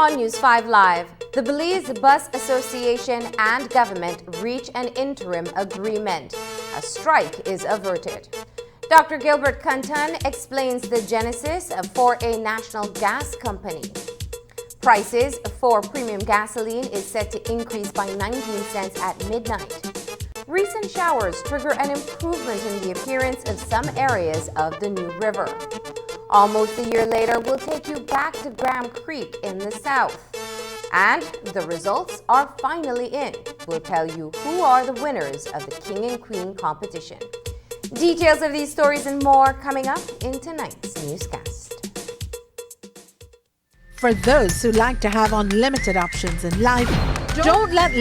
On News 5 Live, the Belize Bus Association and government reach an interim agreement. A strike is averted. Dr. Gilbert Cunton explains the genesis for a national gas company. Prices for premium gasoline is set to increase by 19 cents at midnight. Recent showers trigger an improvement in the appearance of some areas of the New River. Almost a year later, we'll take you back to Graham Creek in the south. And the results are finally in. We'll tell you who are the winners of the King and Queen competition. Details of these stories and more coming up in tonight's newscast. For those who like to have unlimited options in life, don't let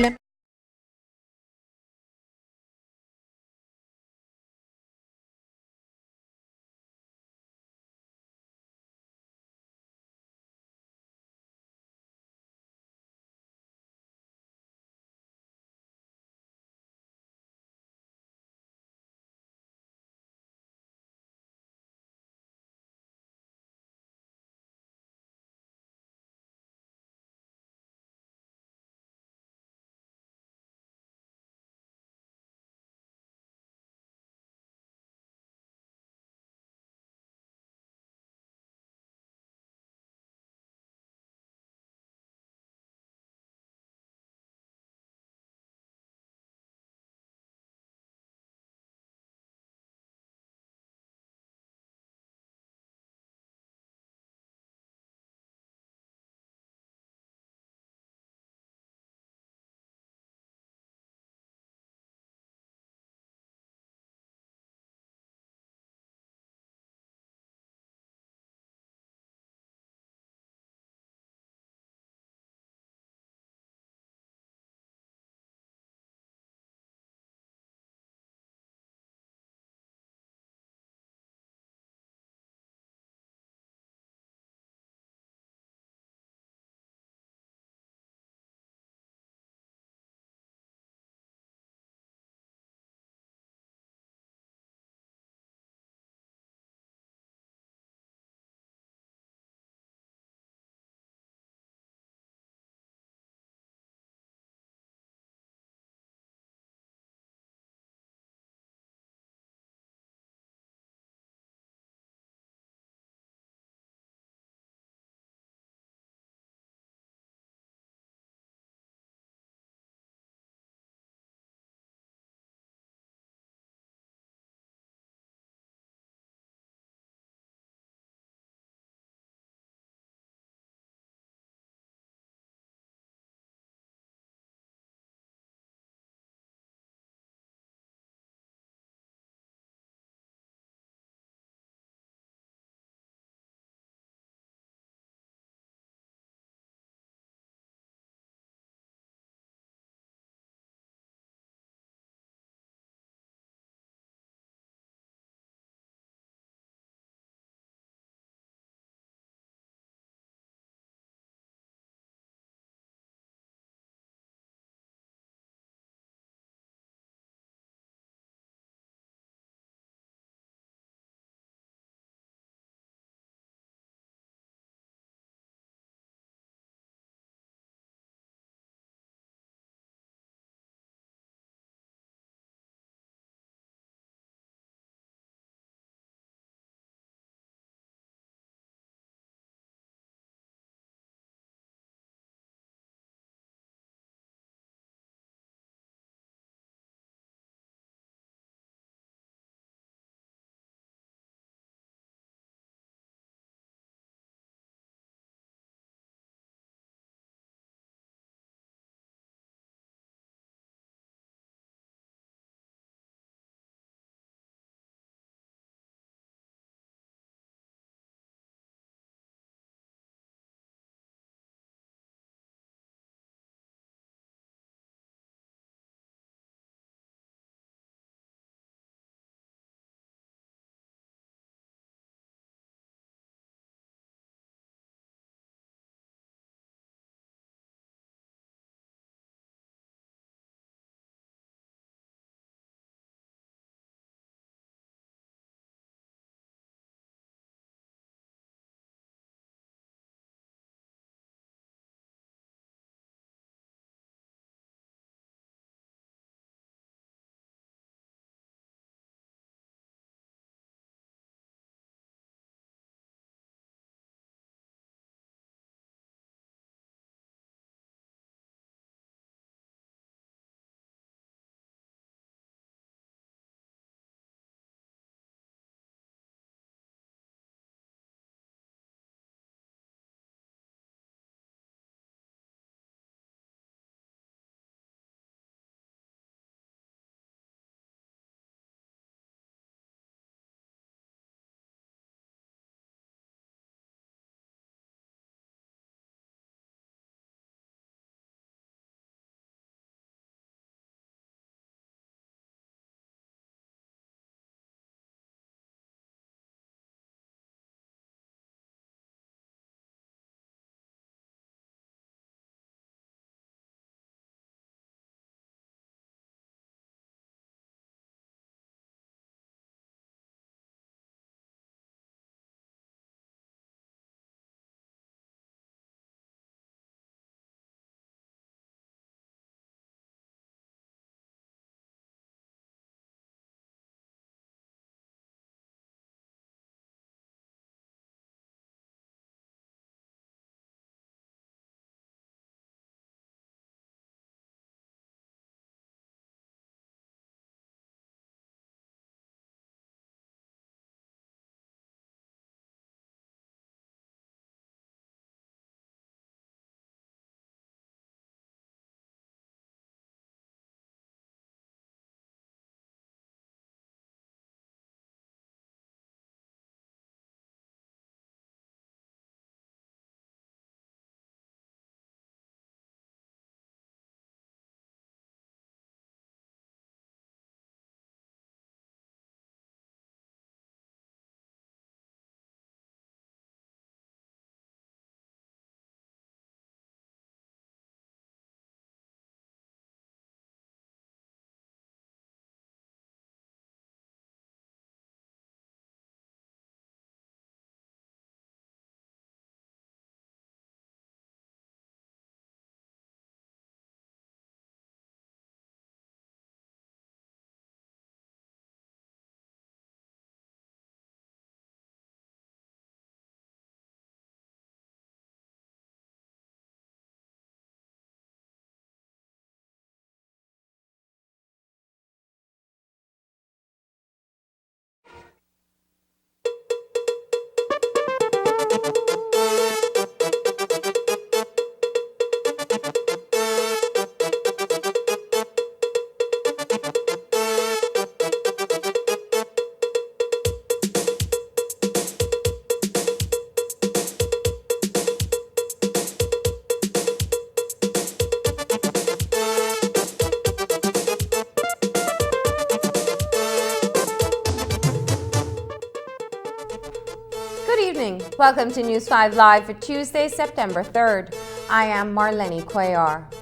Welcome to News 5 Live for Tuesday, September 3rd. I am Marlene Cuellar.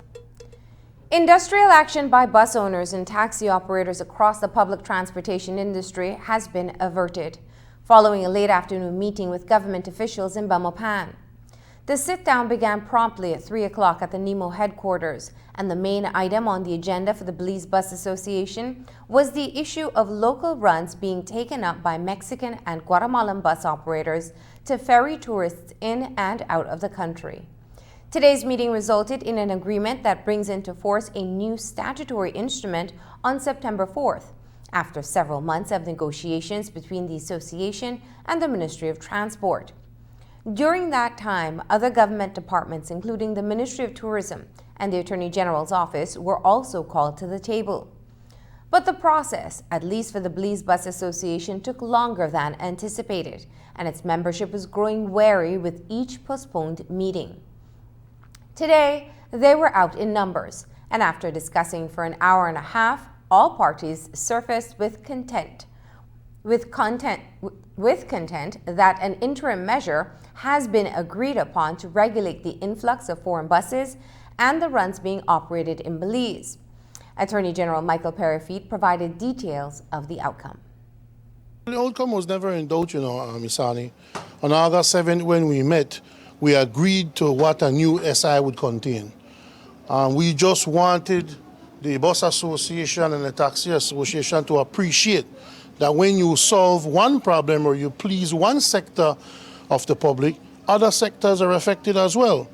Industrial action by bus owners and taxi operators across the public transportation industry has been averted, following a late afternoon meeting with government officials in Belmopan. The sit-down began promptly at 3 o'clock at the NEMO headquarters, and the main item on the agenda for the Belize Bus Association was the issue of local runs being taken up by Mexican and Guatemalan bus operators to ferry tourists in and out of the country. Today's meeting resulted in an agreement that brings into force a new statutory instrument on September 4th, after several months of negotiations between the association and the Ministry of Transport. During that time, other government departments, including the Ministry of Tourism and the Attorney General's office, were also called to the table. But the process, at least for the Belize Bus Association, took longer than anticipated, and its membership was growing wary with each postponed meeting. Today, they were out in numbers, and after discussing for an hour and a half, all parties surfaced with content that an interim measure has been agreed upon to regulate the influx of foreign buses and the runs being operated in Belize. Attorney General Michael Perifete provided details of the outcome. The outcome was never in doubt, Misani. On August 7th, when we met, we agreed to what a new SI would contain. We just wanted the Bus Association and the Taxi Association to appreciate that when you solve one problem or you please one sector of the public, other sectors are affected as well.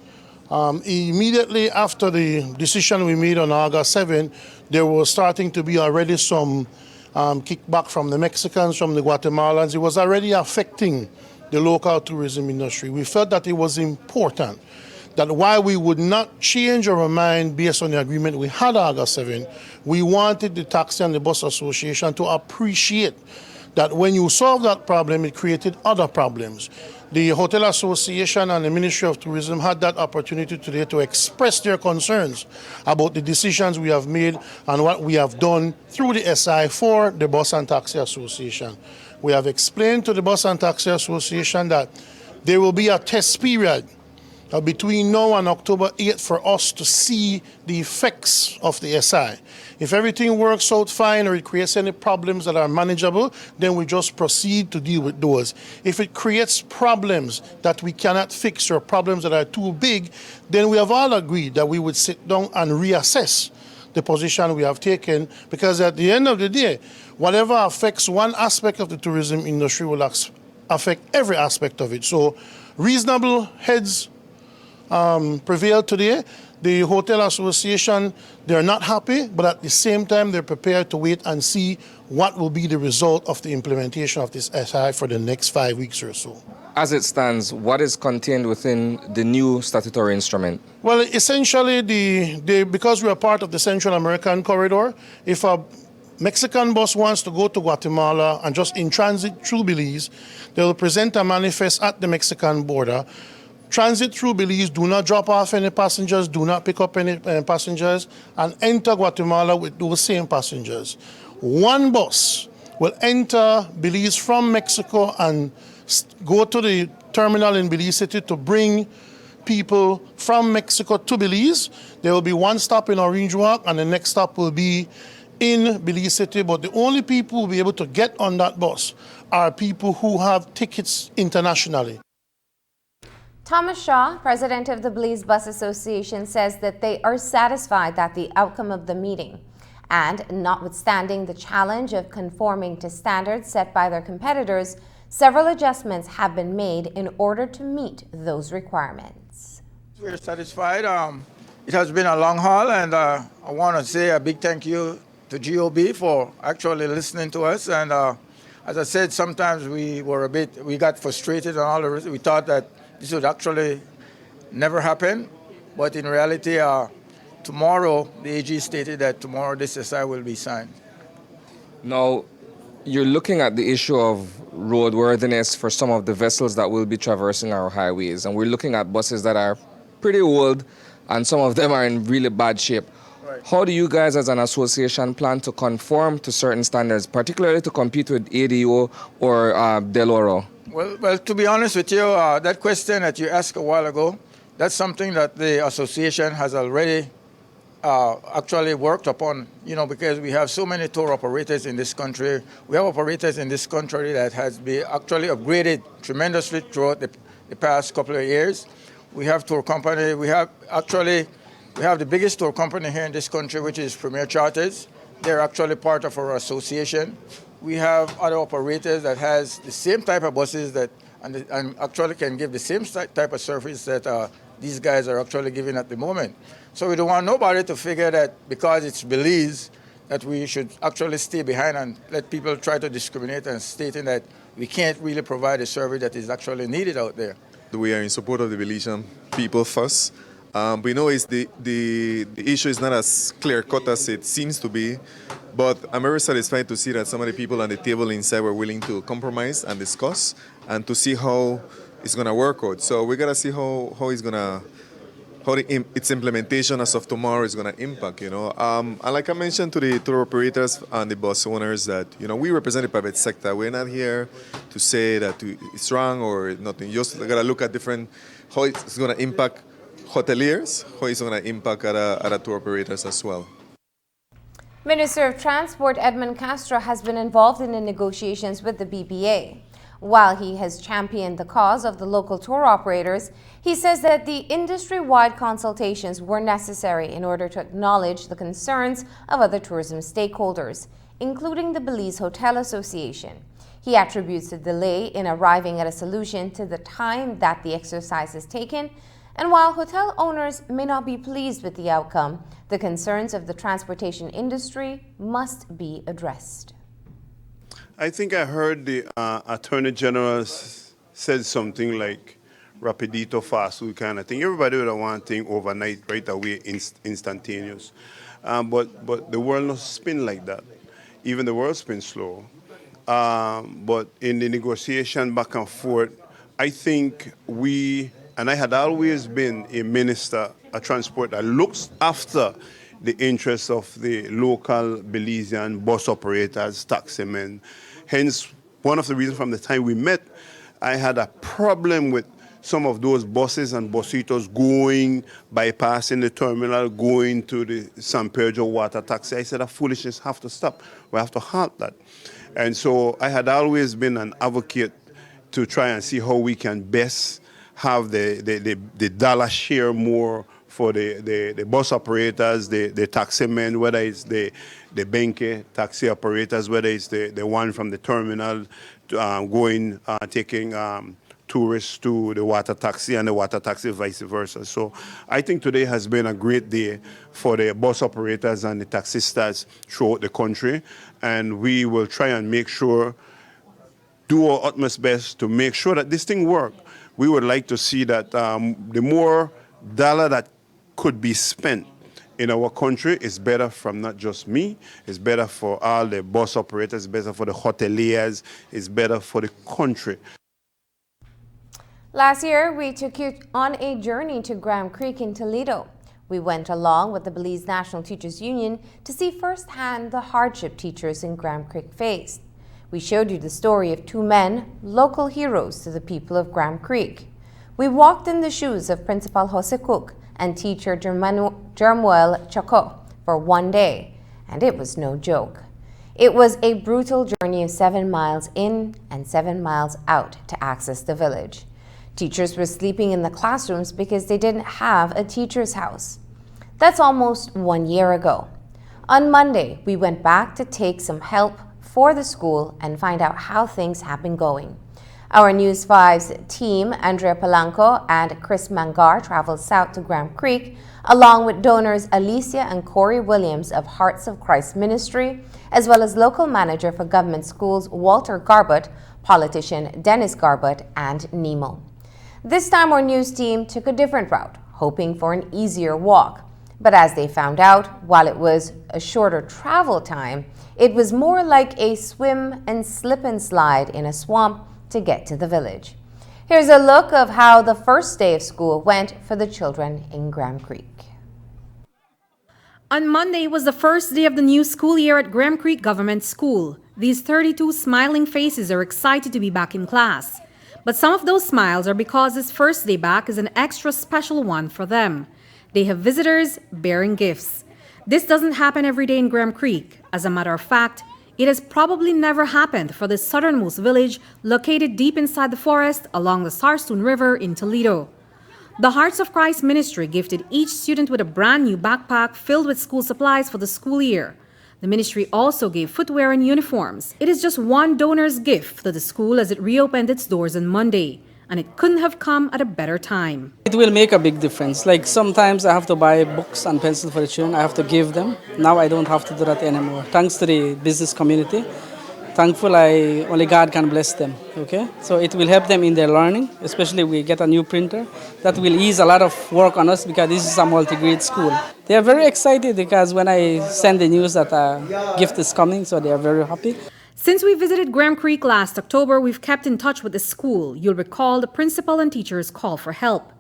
Immediately after the decision we made on August 7, there was starting to be already some kickback from the Mexicans, from the Guatemalans. It was already affecting the local tourism industry. We felt that it was important that while we would not change our mind based on the agreement we had August 7, we wanted the Taxi and the Bus Association to appreciate that when you solve that problem, it created other problems. The Hotel Association and the Ministry of Tourism had that opportunity today to express their concerns about the decisions we have made and what we have done through the SI for the Bus and Taxi Association. We have explained to the Bus and Taxi Association that there will be a test period between now and October 8th for us to see the effects of the SI. If everything works out fine or it creates any problems that are manageable, then we just proceed to deal with those. If it creates problems that we cannot fix or problems that are too big, then we have all agreed that we would sit down and reassess the position we have taken, because at the end of the day, whatever affects one aspect of the tourism industry will affect every aspect of it. So reasonable heads prevailed today. The Hotel Association, they're not happy, but at the same time, they're prepared to wait and see what will be the result of the implementation of this SI for the next 5 weeks or so. As it stands, what is contained within the new statutory instrument? Well, essentially, because we are part of the Central American corridor, if a Mexican bus wants to go to Guatemala and just in transit through Belize, they will present a manifest at the Mexican border. Transit through Belize, do not drop off any passengers, do not pick up any passengers, and enter Guatemala with those same passengers. One bus will enter Belize from Mexico and go to the terminal in Belize City to bring people from Mexico to Belize. There will be one stop in Orange Walk, and the next stop will be in Belize City, but the only people who will be able to get on that bus are people who have tickets internationally. Thomas Shaw, president of the Belize Bus Association, says that they are satisfied that the outcome of the meeting, and notwithstanding the challenge of conforming to standards set by their competitors, several adjustments have been made in order to meet those requirements. We're satisfied. It has been a long haul, and I want to say a big thank you to GOB for actually listening to us. And as I said, sometimes we got frustrated and all the rest. We thought that this would actually never happen, but in reality, tomorrow, the AG stated that tomorrow this SI will be signed. Now, you're looking at the issue of roadworthiness for some of the vessels that will be traversing our highways, and we're looking at buses that are pretty old, and some of them are in really bad shape. Right. How do you guys as an association plan to conform to certain standards, particularly to compete with ADO or Del Oro? Well, to be honest with you, that question that you asked a while ago, that's something that the association has already actually worked upon, because we have so many tour operators in this country. We have operators in this country that has been actually upgraded tremendously throughout the past couple of years. We have tour company. We have the biggest tour company here in this country, which is Premier Charters. They're actually part of our association. We have other operators that has the same type of buses and actually can give the same type of service that these guys are actually giving at the moment. So we don't want nobody to figure that because it's Belize that we should actually stay behind and let people try to discriminate and stating that we can't really provide a service that is actually needed out there. We are in support of the Belizean people first. We know the issue is not as clear-cut as it seems to be, but I'm very satisfied to see that some of the people on the table inside were willing to compromise and discuss and to see how it's going to work out. So we got to see how its implementation as of tomorrow is going to impact, And like I mentioned to the tour operators and the bus owners that, we represent the private sector. We're not here to say that it's wrong or nothing. You just got to look at how it's going to impact hoteliers, how it's going to impact other tour operators as well. Minister of Transport Edmund Castro has been involved in the negotiations with the BPA. While he has championed the cause of the local tour operators, he says that the industry-wide consultations were necessary in order to acknowledge the concerns of other tourism stakeholders, including the Belize Hotel Association. He attributes the delay in arriving at a solution to the time that the exercise has taken, and while hotel owners may not be pleased with the outcome, the concerns of the transportation industry must be addressed. I think I heard the Attorney General said something like rapidito, fast food kind of thing. Everybody would want thing overnight, right away, instantaneous. But the world doesn't spin like that. Even the world spins slow. But in the negotiation back and forth, I think and I had always been a minister of transport that looks after the interests of the local Belizean bus operators, taximen. Hence, one of the reasons from the time we met, I had a problem with some of those buses and busitos bypassing the terminal, going to the San Pedro water taxi. I said, that foolishness have to stop. We have to halt that. And so I had always been an advocate to try and see how we can best have the dollar share more for the bus operators, the taxi men, whether it's the Benke taxi operators, whether it's the one from the terminal taking tourists to the water taxi and the water taxi vice versa. So I think today has been a great day for the bus operators and the taxistas throughout the country, and we will try and do our utmost best to make sure that this thing works. We would like to see that the more dollar that could be spent in our country is better from not just me, it's better for all the bus operators, it's better for the hoteliers, it's better for the country. Last year, we took you on a journey to Graham Creek in Toledo. We went along with the Belize National Teachers Union to see firsthand the hardship teachers in Graham Creek faced. We showed you the story of two men, local heroes to the people of Graham Creek. We walked in the shoes of Principal Jose Cook and teacher Jermuel Chaco for one day, and it was no joke. It was a brutal journey of 7 miles in and 7 miles out to access the village. Teachers were sleeping in the classrooms because they didn't have a teacher's house. That's almost 1 year ago. On Monday, we went back to take some help for the school and find out how things have been going. Our News 5's team, Andrea Polanco and Chris Mangar, traveled south to Graham Creek, along with donors Alicia and Corey Williams of Hearts of Christ Ministry, as well as local manager for government schools Walter Garbut, politician Dennis Garbut, and Nemo. This time our news team took a different route, hoping for an easier walk. But as they found out, while it was a shorter travel time, it was more like a swim and slip and slide in a swamp to get to the village. Here's a look of how the first day of school went for the children in Graham Creek. On Monday was the first day of the new school year at Graham Creek Government School. These 32 smiling faces are excited to be back in class. But some of those smiles are because this first day back is an extra special one for them. They have visitors bearing gifts. This doesn't happen every day in Graham Creek. As a matter of fact, it has probably never happened for the southernmost village located deep inside the forest along the Sarsoon River in Toledo. The Hearts of Christ Ministry gifted each student with a brand new backpack filled with school supplies for the school year. The ministry also gave footwear and uniforms. It is just one donor's gift to the school as it reopened its doors on Monday, and it couldn't have come at a better time. It will make a big difference. Like sometimes I have to buy books and pencils for the children. I have to give them. Now I don't have to do that anymore. Thanks to the business community. Thankful only God can bless them, okay? So it will help them in their learning, especially we get a new printer. That will ease a lot of work on us because this is a multi-grade school. They are very excited because when I send the news that a gift is coming, so they are very happy. Since we visited Graham Creek last October, we've kept in touch with the school. You'll recall the principal and teachers call for help.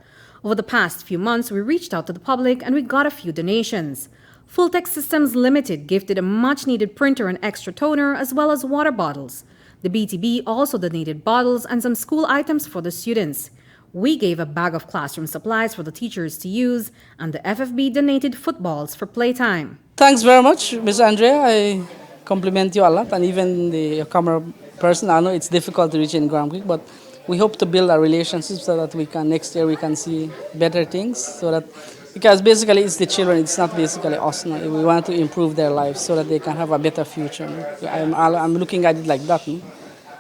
Over the past few months, we reached out to the public and we got a few donations. Fulltech Systems Limited gifted a much-needed printer and extra toner, as well as water bottles. The BTB also donated bottles and some school items for the students. We gave a bag of classroom supplies for the teachers to use, and the FFB donated footballs for playtime. Thanks very much, Ms. Andrea. I compliment you a lot, and even the camera person. I know it's difficult to reach in Graham Creek, but we hope to build a relationship so that next year we can see better things, so that because basically it's the children, it's not basically us. No? We want to improve their lives so that they can have a better future. No? I'm looking at it like that. No?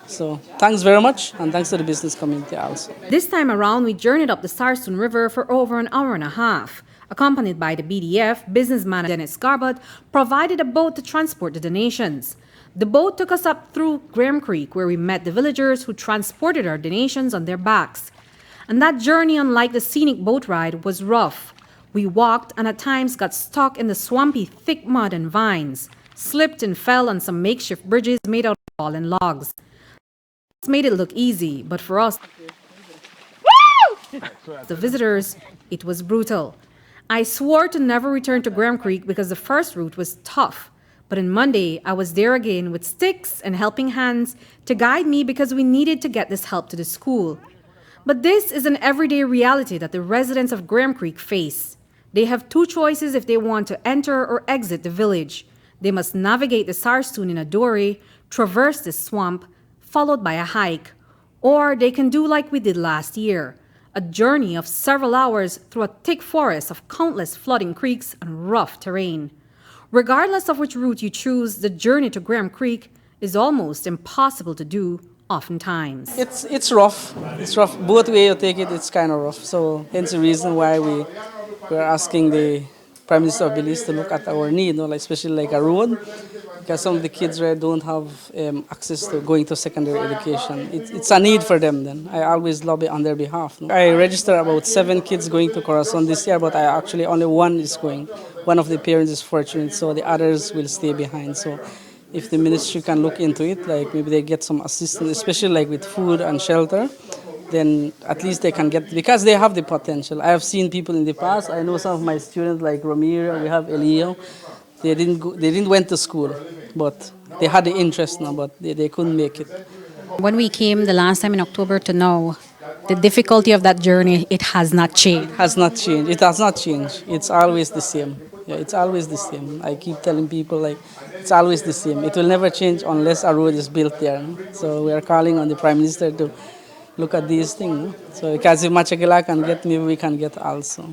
So thanks very much, and thanks to the business community also. This time around, we journeyed up the Sarsoon River for over an hour and a half. Accompanied by the BDF, businessman Dennis Garbut provided a boat to transport the donations. The boat took us up through Graham Creek, where we met the villagers who transported our donations on their backs. And that journey, unlike the scenic boat ride, was rough. We walked and at times got stuck in the swampy, thick mud and vines, slipped and fell on some makeshift bridges made out of fallen logs. This made it look easy, but for us, the visitors, it was brutal. I swore to never return to Graham Creek because the first route was tough. But on Monday, I was there again with sticks and helping hands to guide me because we needed to get this help to the school. But this is an everyday reality that the residents of Graham Creek face. They have two choices if they want to enter or exit the village. They must navigate the Sarsoon in a dory, traverse the swamp, followed by a hike, or they can do like we did last year, a journey of several hours through a thick forest of countless flooding creeks and rough terrain. Regardless of which route you choose, the journey to Graham Creek is almost impossible to do oftentimes. It's rough. It's rough. Both ways you take it, it's kind of rough. So hence the reason why we're asking the Prime Minister of Belize to look at our need, like especially like a road, because some of the kids there don't have access to going to secondary education. It's a need for them then. I always lobby on their behalf. I registered about 7 kids going to Corazon this year, but I actually only one is going. One of the parents is fortunate, so the others will stay behind. So if the ministry can look into it, like maybe they get some assistance, especially like with food and shelter, then at least they can get, because they have the potential. I have seen people in the past. I know some of my students like Ramiro, we have Elio. They didn't went to school, but they had the interest now, but they couldn't make it. When we came the last time in October to now, the difficulty of that journey, it has not changed. It has not changed. It has not changed. It's always the same. Yeah, it's always the same. I keep telling people like it's always the same. It will never change unless a road is built there. So we are calling on the Prime Minister to look at these things. So because if Machagila can get, maybe we can get also.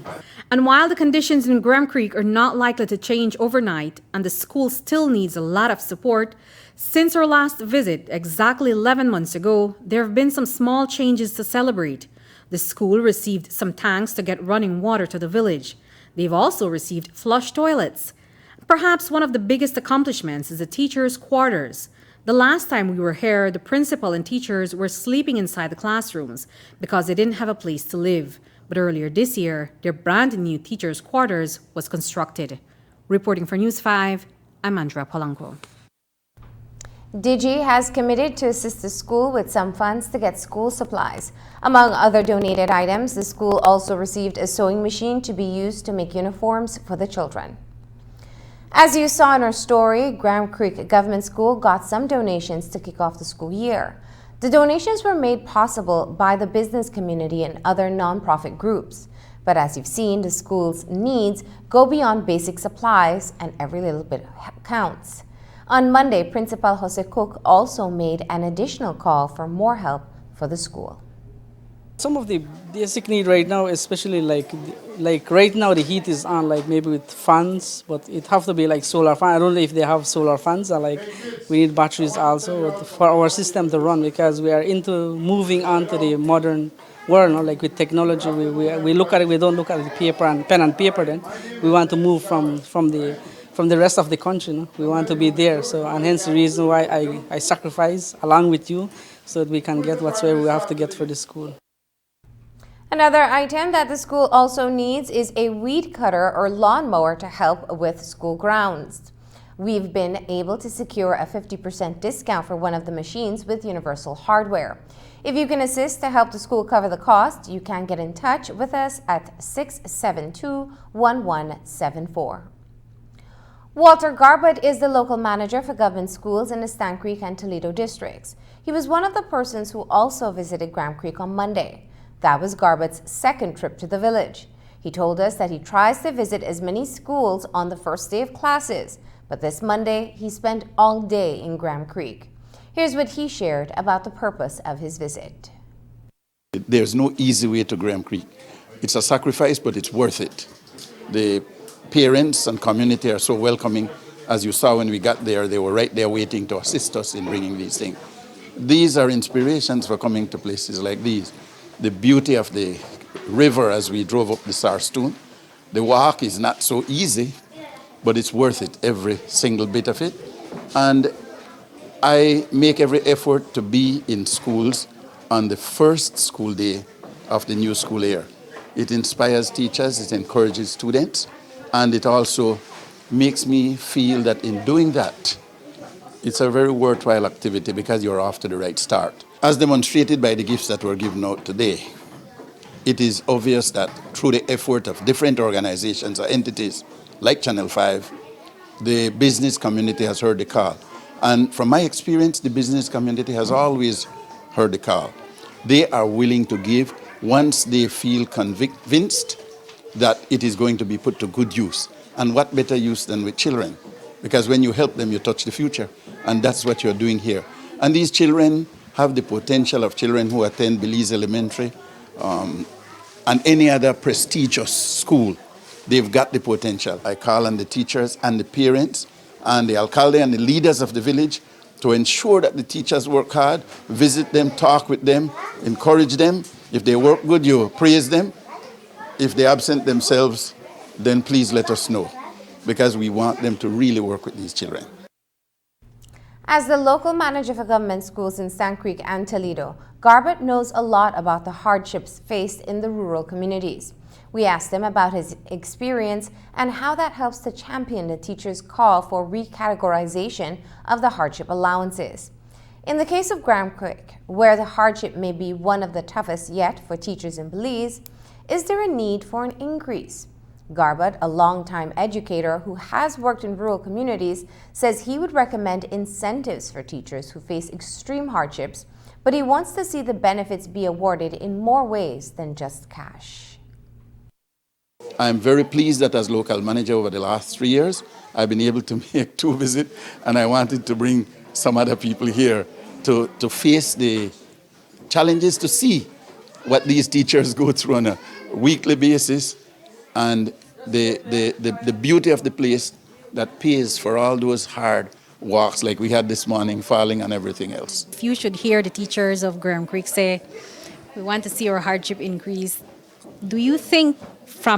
And while the conditions in Graham Creek are not likely to change overnight and the school still needs a lot of support, since our last visit exactly 11 months ago, there have been some small changes to celebrate. The school received some tanks to get running water to the village. They've also received flush toilets. Perhaps one of the biggest accomplishments is the teachers' quarters. The last time we were here, the principal and teachers were sleeping inside the classrooms because they didn't have a place to live. But earlier this year, their brand new teachers' quarters was constructed. Reporting for News 5, I'm Andrea Polanco. Digi has committed to assist the school with some funds to get school supplies. Among other donated items, the school also received a sewing machine to be used to make uniforms for the children. As you saw in our story, Graham Creek Government School got some donations to kick off the school year. The donations were made possible by the business community and other nonprofit groups. But as you've seen, the school's needs go beyond basic supplies, and every little bit counts. On Monday, Principal Jose Cook also made an additional call for more help for the school. Some of the basic need right now, especially like right now the heat is on, like maybe with fans, but it have to be like solar fan. I don't know if they have solar fans, or like we need batteries also for our system to run, because we are into moving on to the modern world, no? Like with technology, we look at it, we don't look at the paper and pen and paper then. We want to move from the rest of the country, no? We want to be there, so, and hence the reason why I sacrifice along with you so that we can get whatsoever we have to get for the school. Another item that the school also needs is a weed cutter or lawnmower to help with school grounds. We've been able to secure a 50% discount for one of the machines with Universal Hardware. If you can assist to help the school cover the cost, you can get in touch with us at 672-1174. Walter Garbutt is the local manager for government schools in the Stan Creek and Toledo districts. He was one of the persons who also visited Graham Creek on Monday. That was Garbutt's second trip to the village. He told us that he tries to visit as many schools on the first day of classes, but this Monday he spent all day in Graham Creek. Here's what he shared about the purpose of his visit. There's no easy way to Graham Creek. It's a sacrifice, but it's worth it. The parents and community are so welcoming. As you saw when we got there, they were right there waiting to assist us in bringing these things. These are inspirations for coming to places like these. The beauty of the river as we drove up the Sarstoon. The walk is not so easy, but it's worth it, every single bit of it. And I make every effort to be in schools on the first school day of the new school year. It inspires teachers, it encourages students, and it also makes me feel that in doing that, it's a very worthwhile activity because you're off to the right start. As demonstrated by the gifts that were given out today, it is obvious that through the effort of different organizations or entities like Channel 5, the business community has heard the call. And from my experience, the business community has always heard the call. They are willing to give once they feel convinced that it is going to be put to good use. And what better use than with children? Because when you help them, you touch the future. And that's what you're doing here. And these children have the potential of children who attend Belize Elementary and any other prestigious school. They've got the potential. I call on the teachers and the parents and the alcalde and the leaders of the village to ensure that the teachers work hard, visit them, talk with them, encourage them. If they work good, you praise them. If they absent themselves, then please let us know, because we want them to really work with these children. As the local manager for government schools in Stan Creek and Toledo, Garbutt knows a lot about the hardships faced in the rural communities. We asked him about his experience and how that helps to champion the teachers' call for recategorization of the hardship allowances. In the case of Graham Creek, where the hardship may be one of the toughest yet for teachers in Belize, is there a need for an increase? Garbutt, a longtime educator who has worked in rural communities, says he would recommend incentives for teachers who face extreme hardships, but he wants to see the benefits be awarded in more ways than just cash. I'm very pleased that as local manager over the last 3 years, I've been able to make 2 visits, and I wanted to bring some other people here to face the challenges, to see what these teachers go through on a weekly basis, and the beauty of the place that pays for all those hard walks like we had this morning, falling and everything else. If you should hear the teachers of Graham Creek say, we want to see our hardship increase, do you think,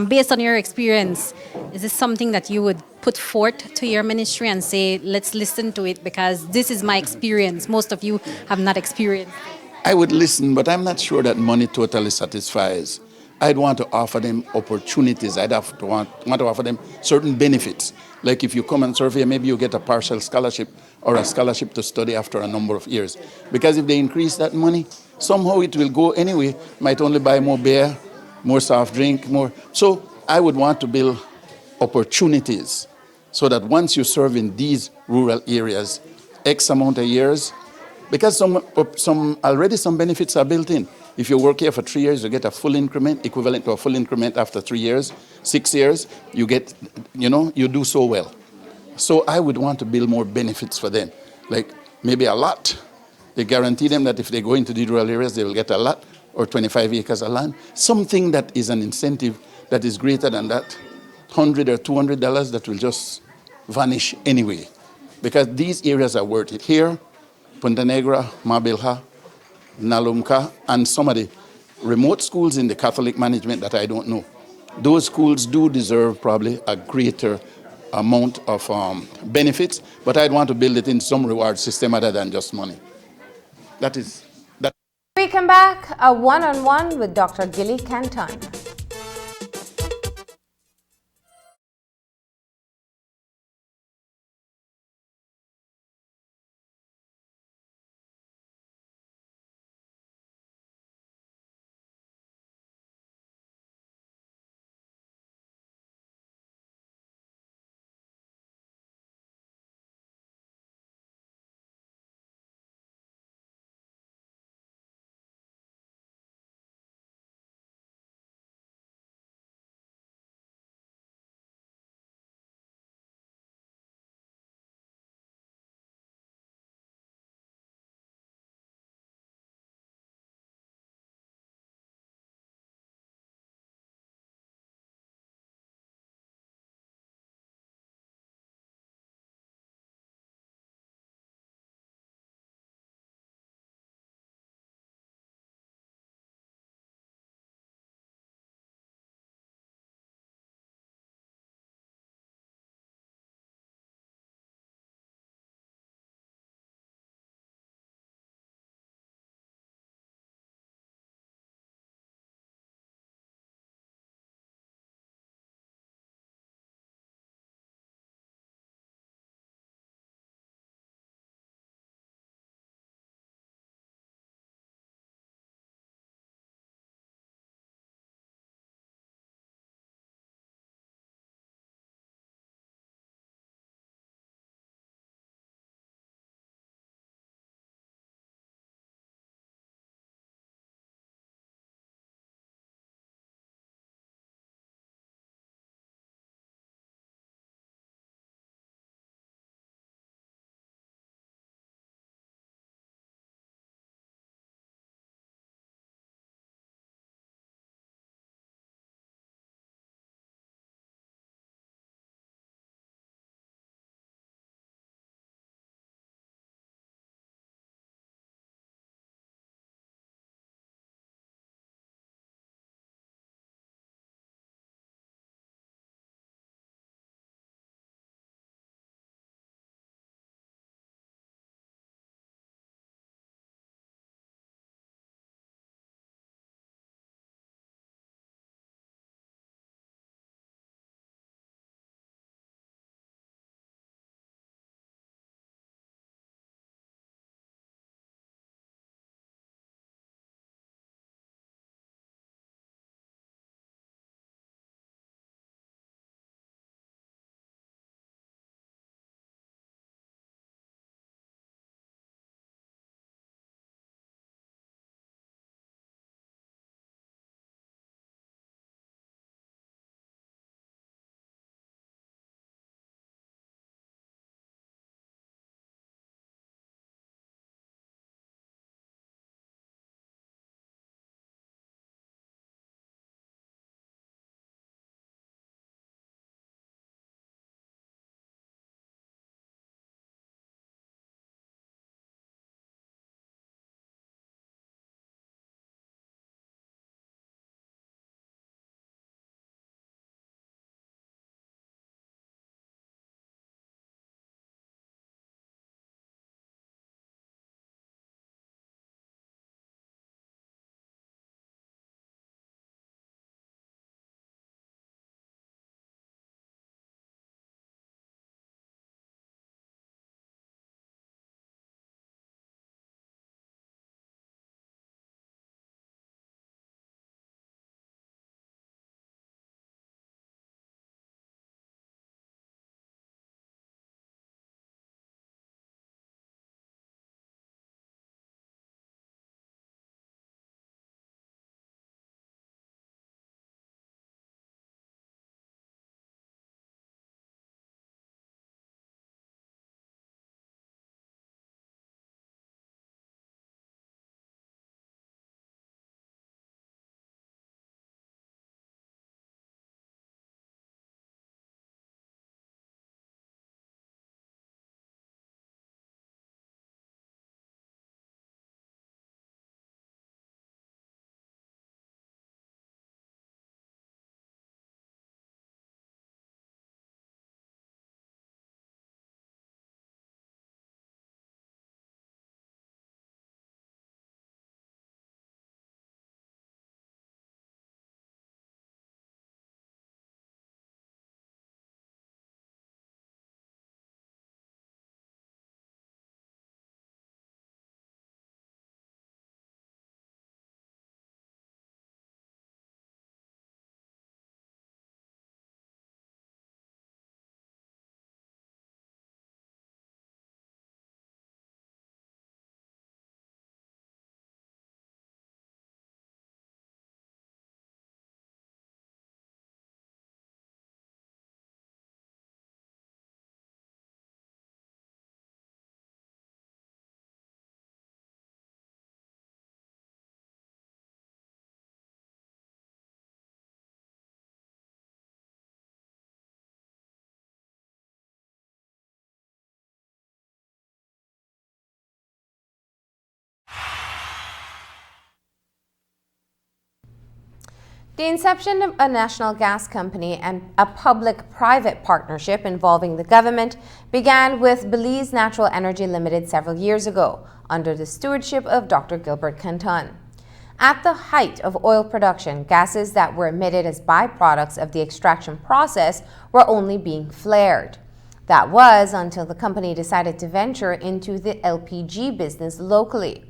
based on your experience, is this something that you would put forth to your ministry and say, let's listen to it because this is my experience, most of you have not experienced it? I would listen, but I'm not sure that money totally satisfies. I'd want to offer them opportunities. I'd have to want to offer them certain benefits. Like if you come and serve here, maybe you get a partial scholarship or a scholarship to study after a number of years. Because if they increase that money, somehow it will go anyway. Might only buy more beer, more soft drink, more. So I would want to build opportunities so that once you serve in these rural areas, X amount of years, Because some benefits are built in. If you work here for 3 years, you get a full increment, equivalent to a full increment after 3 years, 6 years, you get, you do so well. So I would want to build more benefits for them, like maybe a lot. They guarantee them that if they go into the rural areas, they will get a lot, or 25 acres of land. Something that is an incentive that is greater than that, $100 or $200 that will just vanish anyway. Because these areas are worth it. Here, Punta Negra, Mabilha, Nalumka, and some of the remote schools in the Catholic management that I don't know. Those schools do deserve probably a greater amount of benefits, but I'd want to build it in some reward system other than just money. That. We come back, a one-on-one with Dr. Gilly Canton. The inception of a national gas company and a public-private partnership involving the government began with Belize Natural Energy Limited several years ago, under the stewardship of Dr. Gilbert Canton. At the height of oil production, gases that were emitted as byproducts of the extraction process were only being flared. That was until the company decided to venture into the LPG business locally.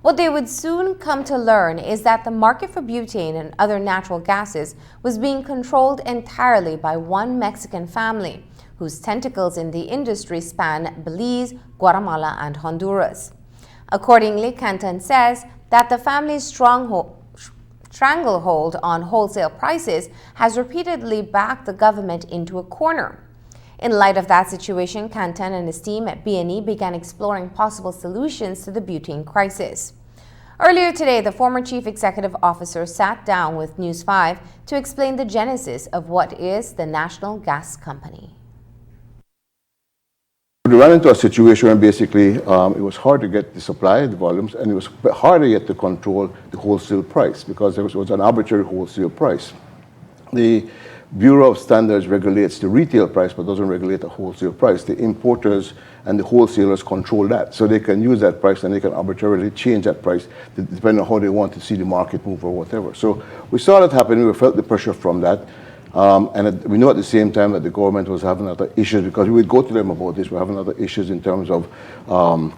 What they would soon come to learn is that the market for butane and other natural gases was being controlled entirely by one Mexican family, whose tentacles in the industry span Belize, Guatemala, and Honduras. Accordingly, Canton says that the family's stranglehold on wholesale prices has repeatedly backed the government into a corner. In light of that situation, Canton and his team at BNE began exploring possible solutions to the butane crisis. Earlier today, the former chief executive officer sat down with News 5 to explain the genesis of what is the National Gas Company. We ran into a situation where basically it was hard to get the supply, the volumes, and it was harder yet to control the wholesale price because there was an arbitrary wholesale price. The Bureau of Standards regulates the retail price but doesn't regulate the wholesale price. The importers and the wholesalers control that. So they can use that price and they can arbitrarily change that price depending on how they want to see the market move or whatever. So we saw that happening, we felt the pressure from that. We know at the same time that the government was having other issues because we would go to them about this. We're having other issues in terms of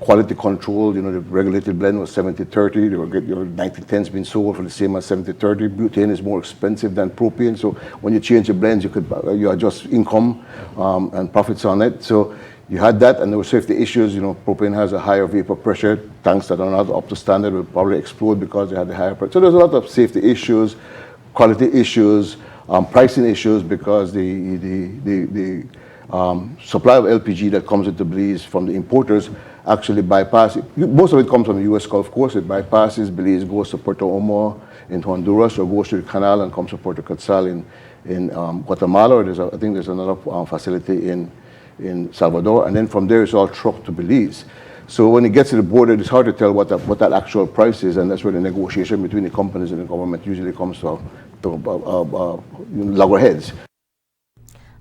quality control. You know, the regulated blend was 70-30. They were 90-10s being sold for the same as 70-30. Butane is more expensive than propane. So when you change the blends, you adjust income and profits on it. So you had that, and there were safety issues. You know, propane has a higher vapor pressure. Tanks that are not up to standard will probably explode because they had the higher pressure. So there's a lot of safety issues, quality issues. Pricing issues because the supply of LPG that comes into Belize from the importers actually bypasses. Most of it comes from the U.S. Gulf Coast. It bypasses Belize, goes to Puerto Omo in Honduras, or goes to the canal and comes to Puerto Quetzal in Guatemala. Or I think there's another facility in Salvador, and then from there it's all trucked to Belize. So when it gets to the border, it's hard to tell what that actual price is, and that's where the negotiation between the companies and the government usually comes to loggerheads.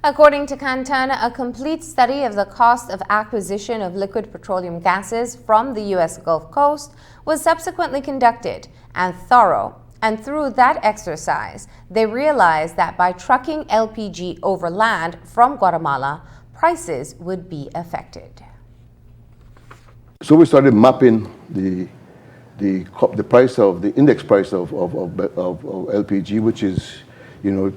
According to Canton, a complete study of the cost of acquisition of liquid petroleum gases from the U.S. Gulf Coast was subsequently conducted and thorough. And through that exercise, they realized that by trucking LPG over land from Guatemala, prices would be affected. So we started mapping the price of the index price of LPG, which is, you know,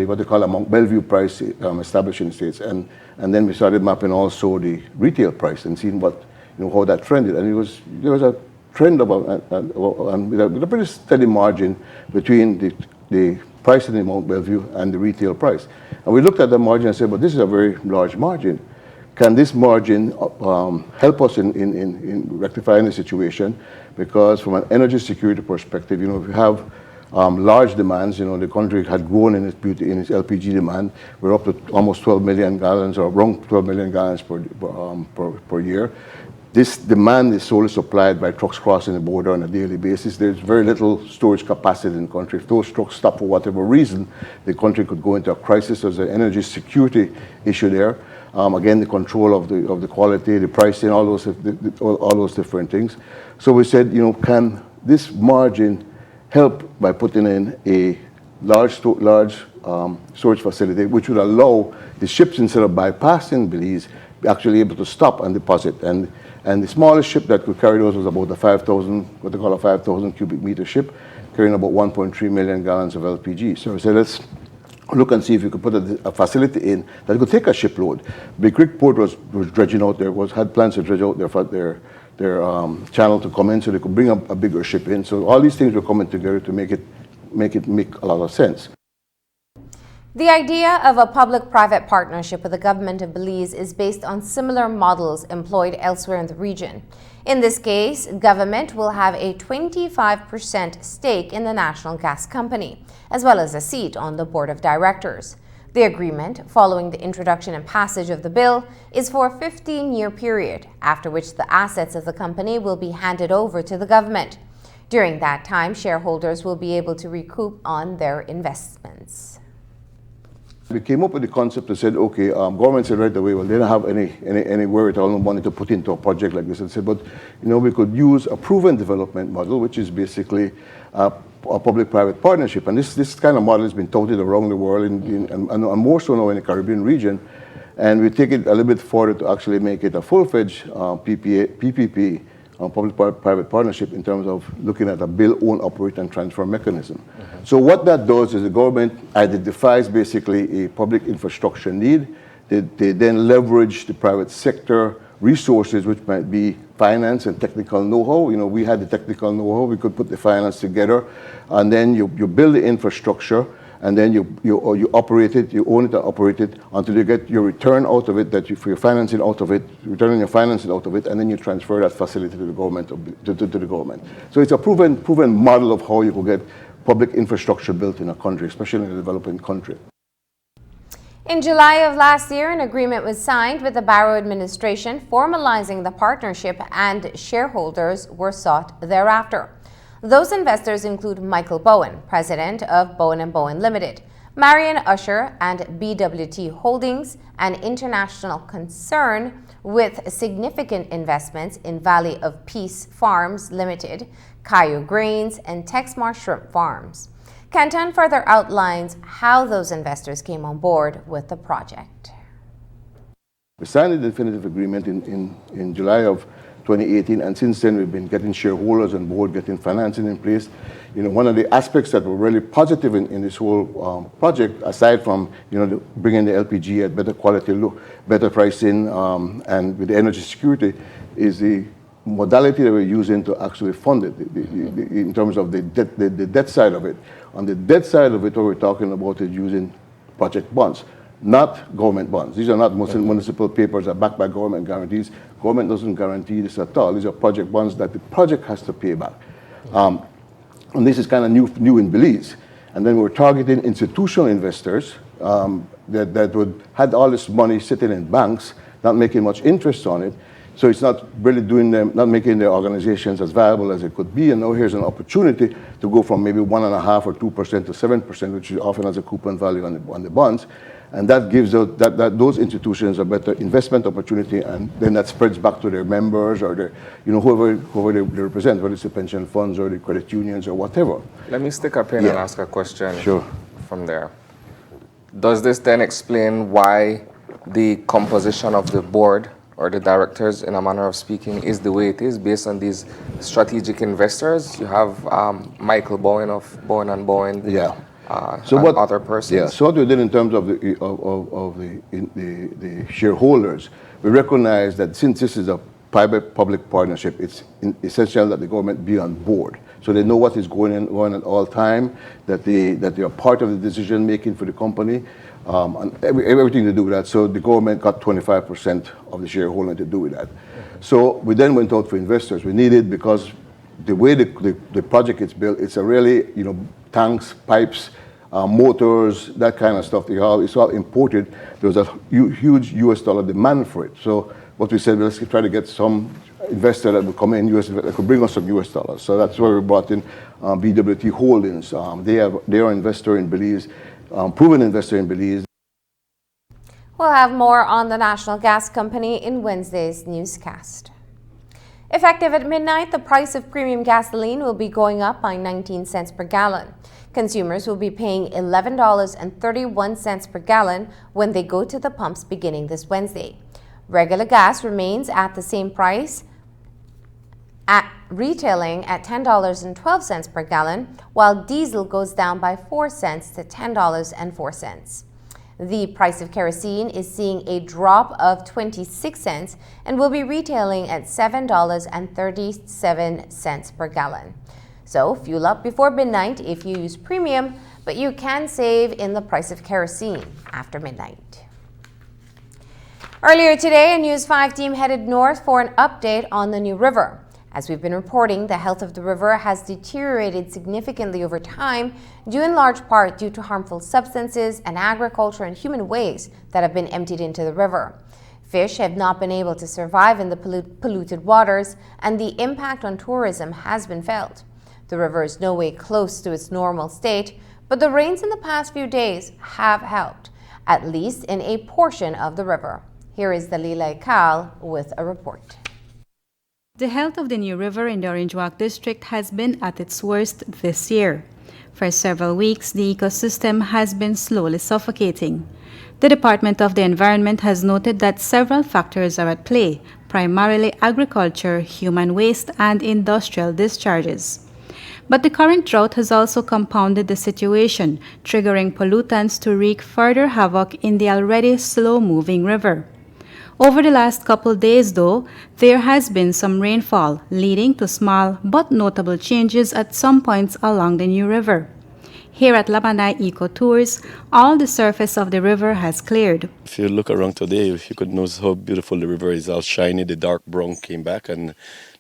what they call a Mont Belvieu price established in the States, and then we started mapping also the retail price and seeing what, you know, how that trended, and there was a trend about with a pretty steady margin between the price in the Mont Belvieu and the retail price, and we looked at the margin and said, but this is a very large margin. Can this margin help us in rectifying the situation? Because from an energy security perspective, you know, if you have large demands, you know, the country had grown in its LPG demand. We're up to almost 12 million gallons, or around 12 million gallons per year. This demand is solely supplied by trucks crossing the border on a daily basis. There's very little storage capacity in the country. If those trucks stop for whatever reason, the country could go into a crisis. There's an energy security issue there. Again, the control of the quality, the pricing, all those different things. So we said, you know, can this margin help by putting in a large storage facility, which would allow the ships, instead of bypassing Belize, be actually able to stop and deposit. And the smallest ship that could carry those was about a 5,000, what they call a 5,000 cubic meter ship, carrying about 1.3 million gallons of LPG. So we said, let's look and see if you could put a facility in that could take a shipload. Big Creek Port was dredging out there, had plans to dredge out their channel to come in so they could bring a bigger ship in. So all these things were coming together to make a lot of sense. The idea of a public-private partnership with the government of Belize is based on similar models employed elsewhere in the region. In this case, government will have a 25% stake in the National Gas Company, as well as a seat on the board of directors. The agreement, following the introduction and passage of the bill, is for a 15-year period, after which the assets of the company will be handed over to the government. During that time, shareholders will be able to recoup on their investments. We came up with the concept and said, okay, government said right away, well, they don't have any wherewithal, no money to put into a project like this. And said, but we could use a proven development model, which is basically a public-private partnership. And this kind of model has been touted around the world, and more so now in the Caribbean region. And we take it a little bit further to actually make it a full-fledged PPP, public-private partnership, in terms of looking at a build, own, operate, and transfer mechanism. So what that does is the government identifies basically a public infrastructure need. They then leverage the private sector resources, which might be finance and technical know-how. We had the technical know-how, we could put the finance together, and then you build the infrastructure, and then you operate it, you own it and operate it until you get your return out of it, for your financing out of it, returning your financing out of it, and then you transfer that facility to the government. To the government. So it's a proven model of how you could get public infrastructure built in a country, especially in a developing country. In July of last year, an agreement was signed with the Barrow administration formalizing the partnership, and shareholders were sought thereafter. Those investors include Michael Bowen, president of Bowen & Bowen Limited, Marion Usher and BWT Holdings, an international concern with significant investments in Valley of Peace Farms Limited, Cayo Grains, and Texmar Shrimp Farms. Canton further outlines how those investors came on board with the project. We signed the definitive agreement in July of 2018, and since then we've been getting shareholders on board, getting financing in place. One of the aspects that were really positive in this whole project, aside from bringing the LPG at better quality, better pricing, and with the energy security, is the modality that we're using to actually fund it, in terms of the debt side of it. On the debt side of it, what we're talking about is using project bonds, not government bonds. These are not municipal papers that are backed by government guarantees. Government doesn't guarantee this at all. These are project bonds that the project has to pay back. And this is kind of new in Belize. And then we're targeting institutional investors that had all this money sitting in banks, not making much interest on it. So it's not really not making their organizations as viable as it could be. And now here's an opportunity to go from maybe 1.5% or 2% to 7%, which often has a coupon value on the bonds. And that gives those institutions a better investment opportunity, and then that spreads back to their members or whoever they represent, whether it's the pension funds or the credit unions or whatever. Let me stick up here and ask a question from there. Does this then explain why the composition of the board or the directors, in a manner of speaking, is the way it is based on these strategic investors? You have Michael Bowen of Bowen & Bowen. Yeah. Other persons. Yeah. So what we did in terms of the shareholders, we recognize that since this is a private-public partnership, it's essential that the government be on board, so they know what is going on at all time, that they are part of the decision making for the company, and everything to do with that. So the government got 25% of the shareholding to do with that. So we then went out for investors. We needed, because the way the project is built, it's a really tanks, pipes, motors, that kind of stuff. It's all imported. There was a huge US dollar demand for it. So what we said, let's try to get some investor that would come in, that could bring us some US dollars. So that's why we brought in BWT Holdings. They are an investor in Belize, proven investor in Belize. We'll have more on the National Gas Company in Wednesday's newscast. Effective at midnight, the price of premium gasoline will be going up by 19 cents per gallon. Consumers will be paying $11.31 per gallon when they go to the pumps beginning this Wednesday. Regular gas remains at the same price, retailing at $10.12 per gallon, while diesel goes down by 4 cents to $10.04. The price of kerosene is seeing a drop of 26 cents and will be retailing at $7.37 per gallon. So fuel up before midnight if you use premium, but you can save in the price of kerosene after midnight. Earlier today, a News 5 team headed north for an update on the New River. As we've been reporting, the health of the river has deteriorated significantly over time, due in large part due to harmful substances and agriculture and human waste that have been emptied into the river. Fish have not been able to survive in the polluted waters, and the impact on tourism has been felt. The river is no way close to its normal state, but the rains in the past few days have helped, at least in a portion of the river. Here is Dalila Ikal with a report. The health of the New River in the Orange Walk district has been at its worst this year. For several weeks, the ecosystem has been slowly suffocating. The Department of the Environment has noted that several factors are at play, primarily agriculture, human waste, and industrial discharges. But the current drought has also compounded the situation, triggering pollutants to wreak further havoc in the already slow-moving river. Over the last couple days, though, there has been some rainfall, leading to small but notable changes at some points along the New River. Here at Lamanai Eco Tours, all the surface of the river has cleared. If you look around today, you could notice how beautiful the river is, how shiny the dark brown came back, and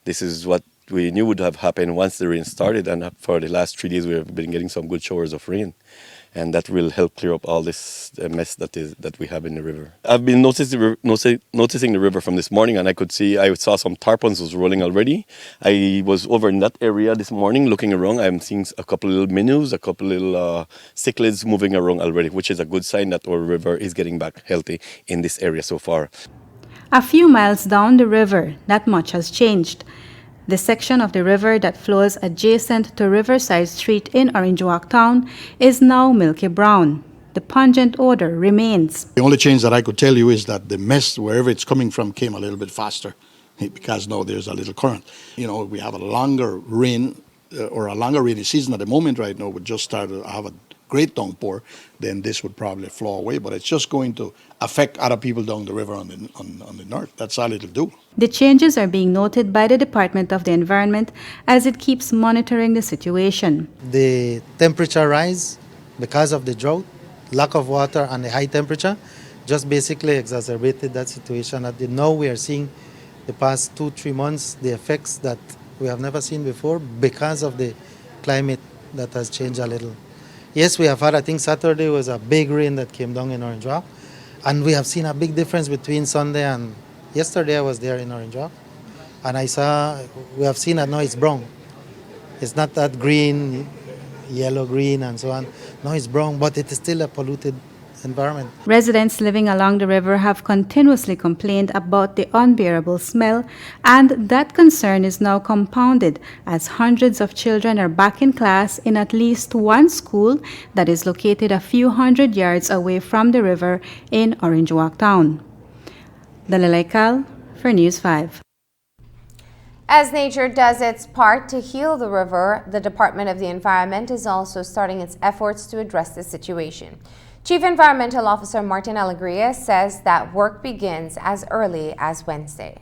this is what we knew would have happened once the rain started, and for the last 3 days we have been getting some good showers of rain. And that will help clear up all this mess that we have in the river. I've been noticing the river from this morning, and I saw some tarpons was rolling already. I was over in that area this morning looking around. I'm seeing a couple little minnows, a couple little cichlids moving around already, which is a good sign that our river is getting back healthy in this area so far. A few miles down the river, not much has changed. The section of the river that flows adjacent to Riverside Street in Orange Walk Town is now milky brown. The pungent odor remains. The only change that I could tell you is that the mist, wherever it's coming from, came a little bit faster because now there's a little current. You know, we have a longer rain or a longer rainy season at the moment right now. We just started to have a great downpour, then this would probably flow away, but it's just going to affect other people down the river on the north. That's all it'll do. The changes are being noted by the Department of the Environment as it keeps monitoring the situation. The temperature rise because of the drought, lack of water and the high temperature just basically exacerbated that situation. And now we are seeing the past 2-3 months the effects that we have never seen before because of the climate that has changed a little. Yes, we have had, I think Saturday was a big rain that came down in Orange Walk, and we have seen a big difference between Sunday and yesterday. I was there in Orange Walk, and we have seen that now it's brown. It's not that green, yellow, green, and so on. Now it's brown, but it is still a polluted environment. Residents living along the river have continuously complained about the unbearable smell, and that concern is now compounded as hundreds of children are back in class in at least one school that is located a few hundred yards away from the river in Orange Walk Town. Dalila Ikal for News 5. As nature does its part to heal the river, the Department of the Environment is also starting its efforts to address the situation. Chief Environmental Officer Martin Alegria says that work begins as early as Wednesday.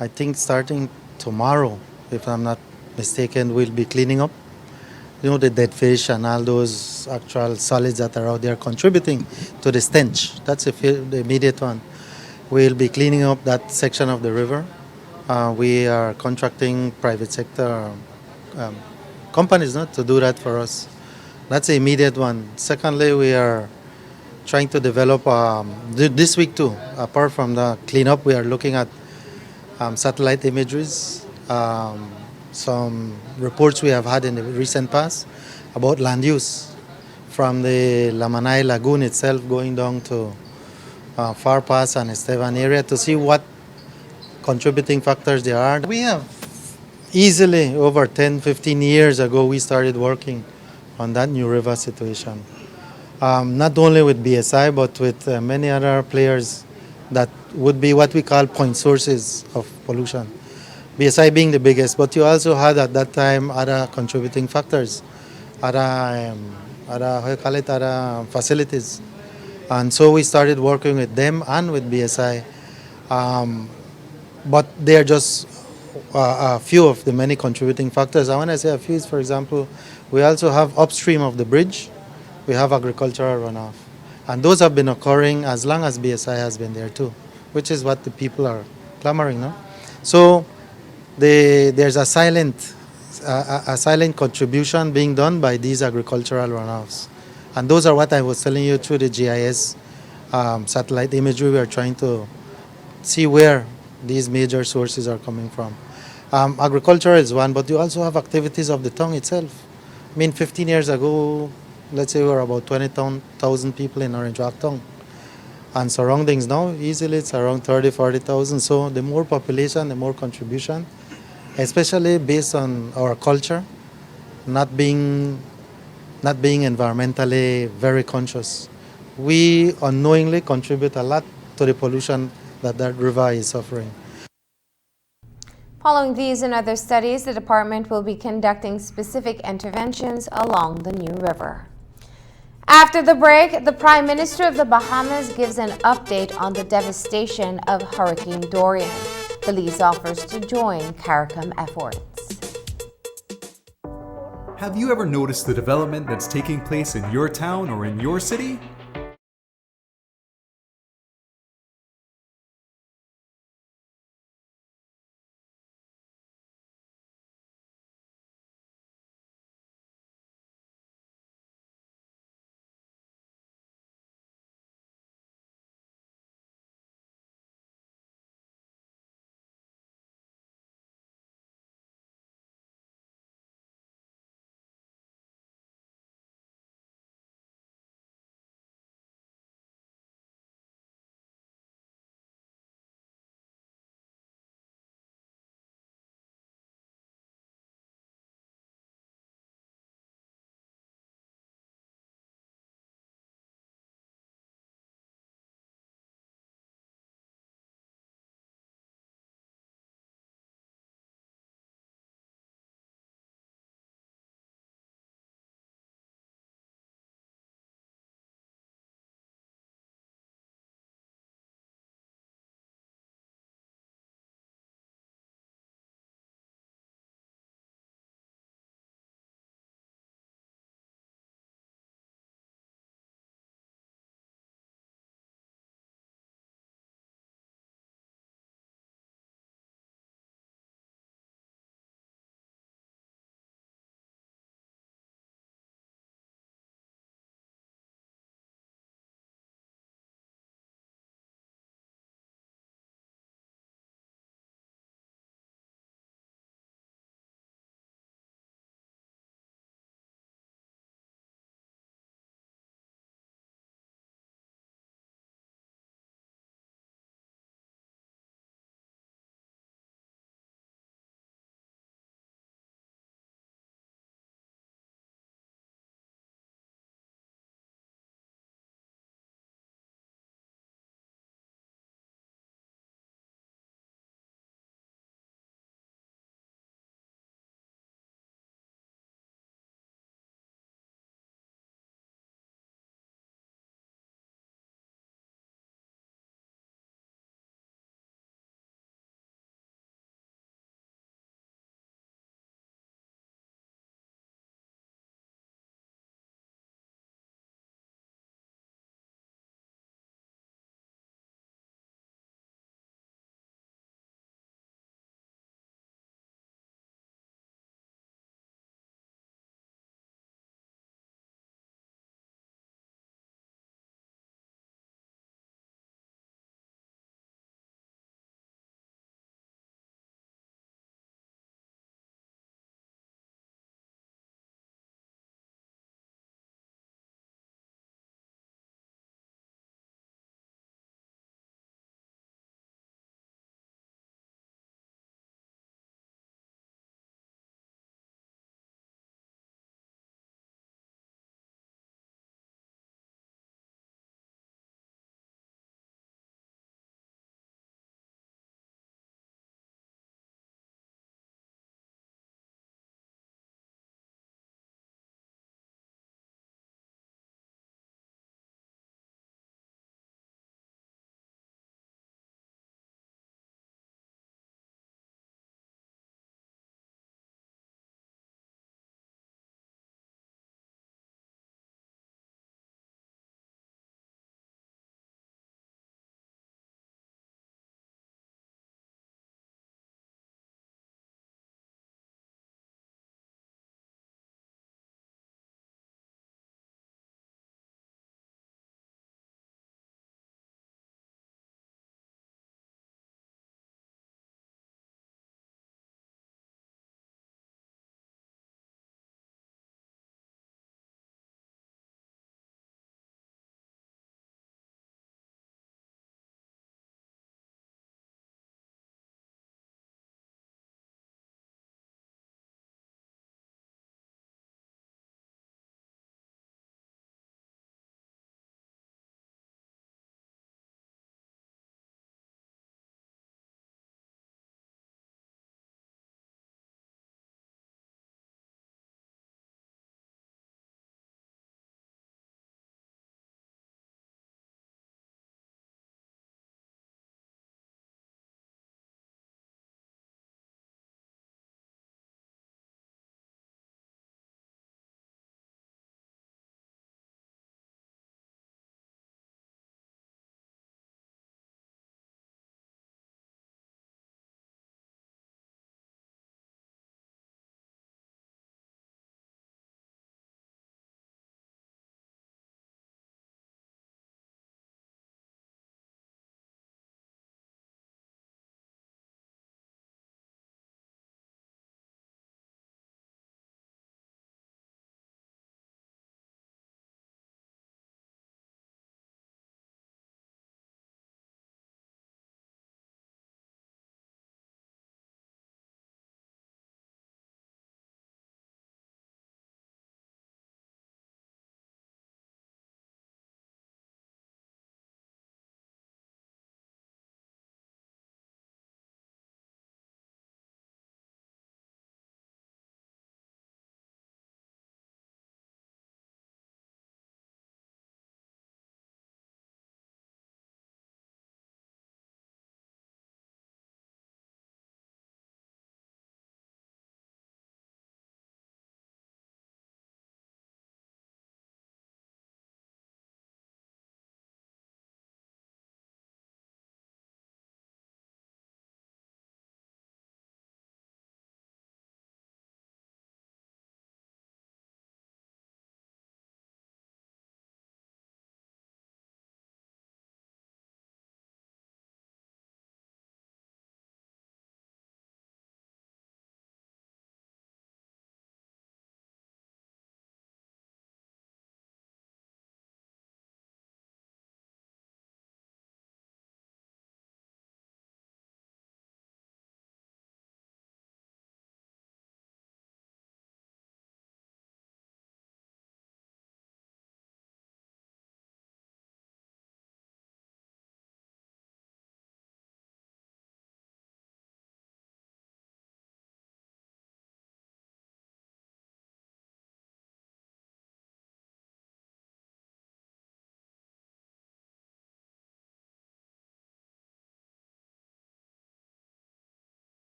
I think starting tomorrow, if I'm not mistaken, we'll be cleaning up, the dead fish and all those actual solids that are out there contributing to the stench. That's the immediate one. We'll be cleaning up that section of the river. We are contracting private sector companies to do that for us. That's the immediate one. Secondly, we are trying to develop, this week too, apart from the cleanup, we are looking at satellite imageries, some reports we have had in the recent past about land use from the Lamanai Lagoon itself going down to Far Pass and Estevan area to see what contributing factors there are. We have easily over 10-15 years ago we started working on that New River situation. Not only with BSI, but with many other players that would be what we call point sources of pollution. BSI being the biggest, but you also had at that time other contributing factors, other facilities. And so we started working with them and with BSI. But they are just a few of the many contributing factors. And when I say a few, is, for example, we also have upstream of the bridge, we have agricultural runoff. And those have been occurring as long as BSI has been there too, which is what the people are clamoring now. So there's a silent contribution being done by these agricultural runoffs. And those are what I was telling you through the GIS satellite imagery. We are trying to see where these major sources are coming from. Agriculture is one, but you also have activities of the town itself. I mean, 15 years ago, let's say we were about 20,000 people in Orange Walk town. And surroundings now, easily it's around 30, 40,000. So the more population, the more contribution, especially based on our culture, not being environmentally very conscious. We unknowingly contribute a lot to the pollution that river is suffering. Following these and other studies, the department will be conducting specific interventions along the New River. After the break, the Prime Minister of the Bahamas gives an update on the devastation of Hurricane Dorian. Belize offers to join CARICOM efforts. Have you ever noticed the development that's taking place in your town or in your city?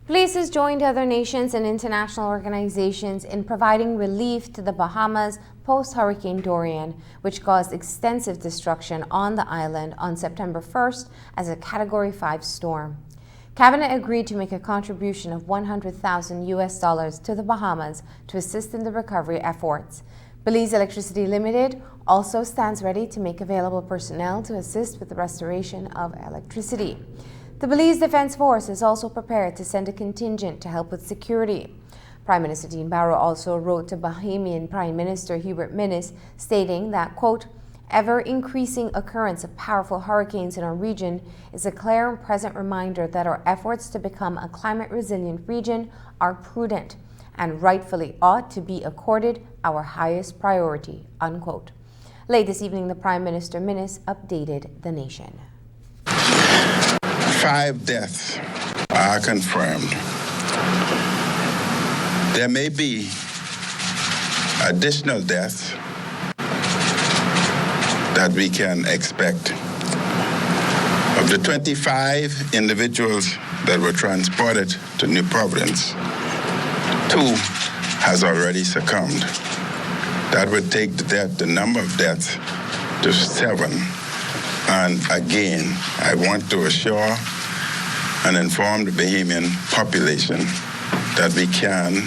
Police has joined other nations and international organizations in providing relief to the Bahamas post-Hurricane Dorian, which caused extensive destruction on the island on September 1st as a Category 5 storm. Cabinet agreed to make a contribution of $100,000 to the Bahamas to assist in the recovery efforts. Belize Electricity Limited also stands ready to make available personnel to assist with the restoration of electricity. The Belize Defense Force is also prepared to send a contingent to help with security. Prime Minister Dean Barrow also wrote to Bahamian Prime Minister Hubert Minnis stating that, quote, ever-increasing occurrence of powerful hurricanes in our region is a clear and present reminder that our efforts to become a climate-resilient region are prudent and rightfully ought to be accorded our highest priority, unquote. Late this evening, the Prime Minister Minnis updated the nation. 5 deaths are confirmed. There may be additional deaths that we can expect. Of the 25 individuals that were transported to New Providence, 2 has already succumbed. That would take the number of deaths to 7. And again, I want to assure and inform the Bahamian population that we can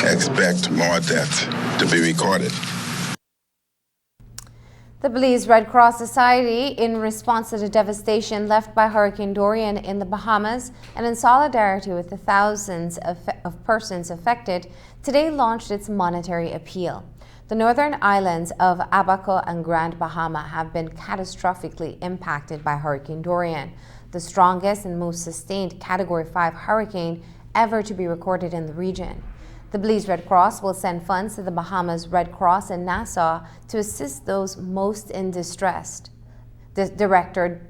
expect more deaths to be recorded. The Belize Red Cross Society, in response to the devastation left by Hurricane Dorian in the Bahamas and in solidarity with the thousands of persons affected, today launched its monetary appeal. The northern islands of Abaco and Grand Bahama have been catastrophically impacted by Hurricane Dorian, the strongest and most sustained Category 5 hurricane ever to be recorded in the region. The Belize Red Cross will send funds to the Bahamas Red Cross in Nassau to assist those most in distress. The Director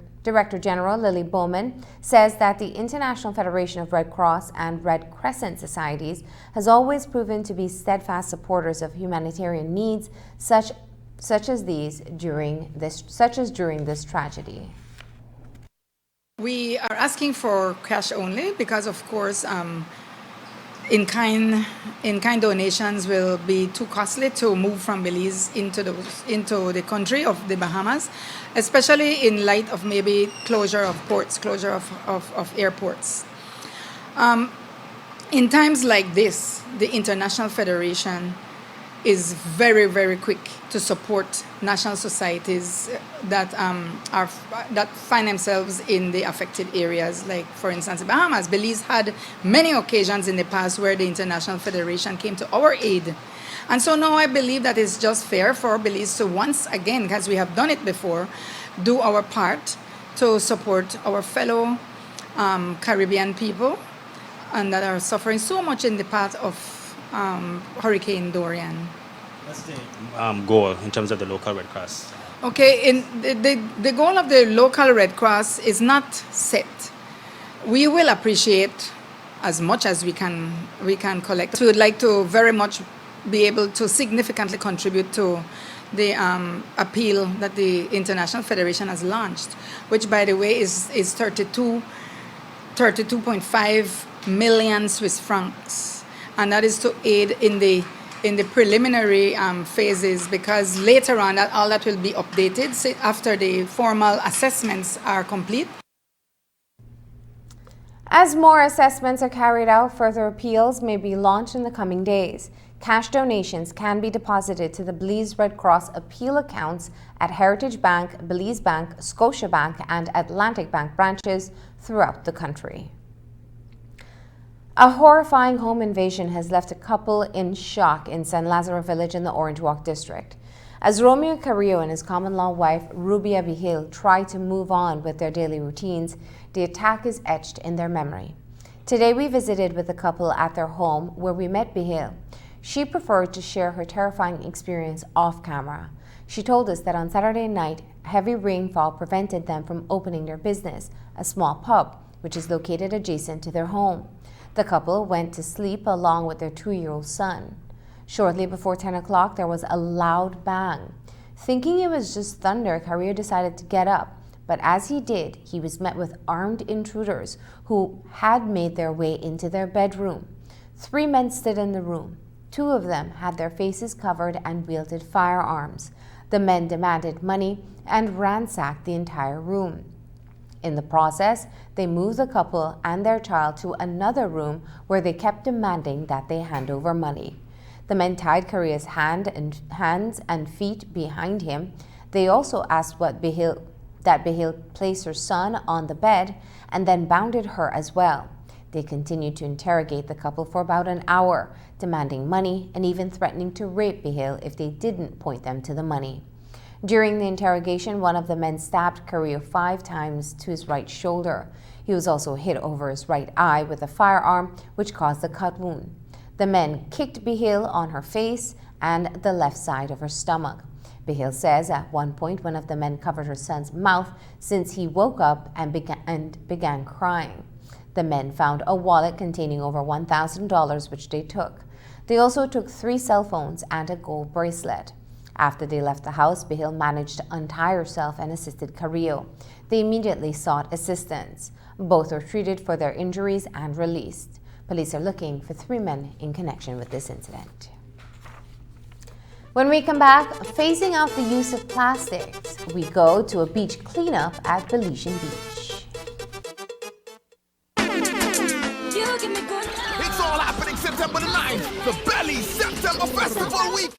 General Lily Bowman says that the International Federation of Red Cross and Red Crescent Societies has always proven to be steadfast supporters of humanitarian needs such as during this tragedy. We are asking for cash only because, of course, in-kind donations will be too costly to move from Belize into the country of the Bahamas, especially in light of maybe closure of ports, closure of airports. In times like this, the International Federation is very, very quick to support national societies that find themselves in the affected areas. Like, for instance, the Bahamas. Belize had many occasions in the past where the International Federation came to our aid. And so now I believe that it's just fair for Belize to once again, because we have done it before, do our part to support our fellow Caribbean people and that are suffering so much in the path of Hurricane Dorian. What's the goal in terms of the local Red Cross? Okay, the goal of the local Red Cross is not set. We will appreciate as much as we can collect. We would like to very much be able to significantly contribute to the appeal that the International Federation has launched, which, by the way, is 32.5 million Swiss francs. And that is to aid in the preliminary phases, because later on all that will be updated after the formal assessments are complete. As more assessments are carried out, further appeals may be launched in the coming days. Cash donations can be deposited to the Belize Red Cross appeal accounts at Heritage Bank, Belize Bank, Scotiabank, and Atlantic Bank branches throughout the country. A horrifying home invasion has left a couple in shock in San Lazaro Village in the Orange Walk district. As Romeo Carrillo and his common-law wife, Rubia Vigil, try to move on with their daily routines, the attack is etched in their memory. Today we visited with the couple at their home where we met Vigil. She preferred to share her terrifying experience off camera. She told us that on Saturday night, heavy rainfall prevented them from opening their business, a small pub, which is located adjacent to their home. The couple went to sleep along with their 2-year-old son. Shortly before 10 o'clock, there was a loud bang. Thinking it was just thunder, Carrillo decided to get up, But as he did, he was met with armed intruders who had made their way into their bedroom. 3 men stood in the room. 2 of them had their faces covered and wielded firearms. The men demanded money and ransacked the entire room. In the process, they moved the couple and their child to another room where they kept demanding that they hand over money. The men tied Korea's hands and feet behind him. They also asked that Behil place her son on the bed and then bounded her as well. They continued to interrogate the couple for about an hour, demanding money and even threatening to rape Behil if they didn't point them to the money. During the interrogation, one of the men stabbed Korea 5 times to his right shoulder. He was also hit over his right eye with a firearm, which caused the cut wound. The men kicked Behil on her face and the left side of her stomach. Behil says at one point one of the men covered her son's mouth since he woke up and began crying. The men found a wallet containing over $1,000, which they took. They also took 3 cell phones and a gold bracelet. After they left the house, Behil managed to untie herself and assisted Carrillo. They immediately sought assistance. Both were treated for their injuries and released. Police are looking for 3 men in connection with this incident. When we come back, phasing out the use of plastics, we go to a beach cleanup at Belizean Beach. It's all happening September the 9th, the Belize September Festival Week.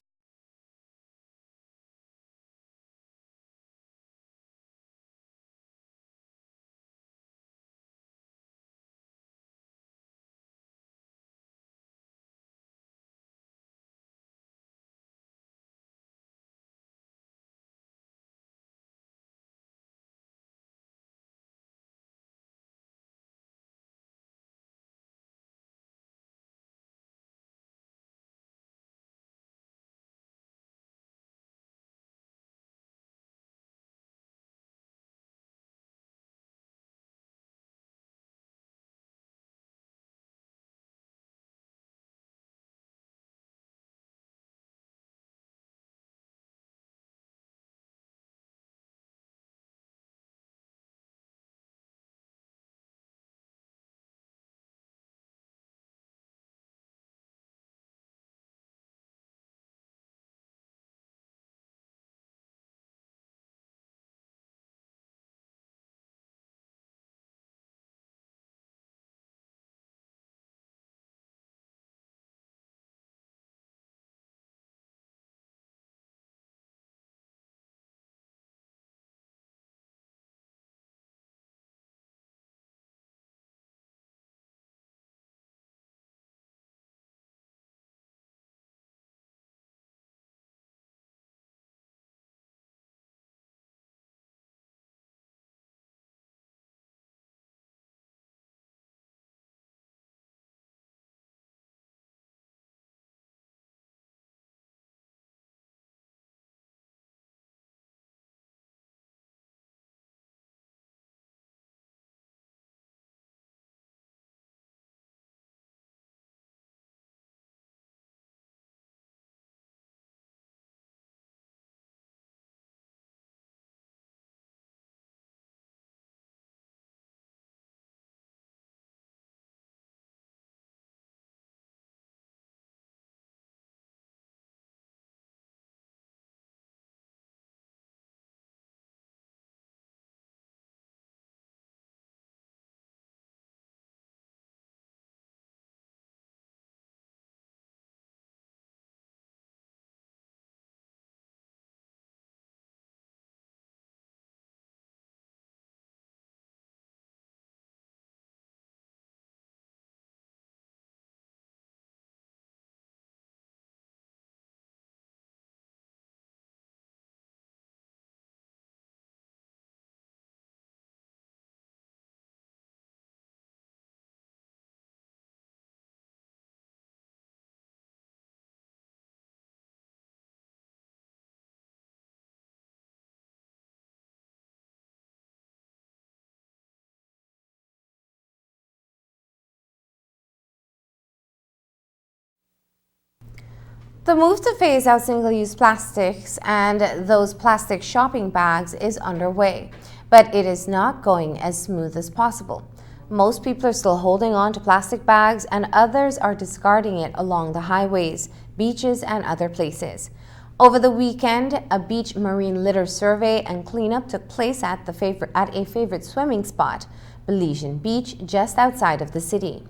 The move to phase out single-use plastics and those plastic shopping bags is underway. but it is not going as smooth as possible. Most people are still holding on to plastic bags and others are discarding it along the highways, beaches, and other places. Over the weekend, a beach marine litter survey and cleanup took place at a favorite swimming spot, Belizean Beach, just outside of the city.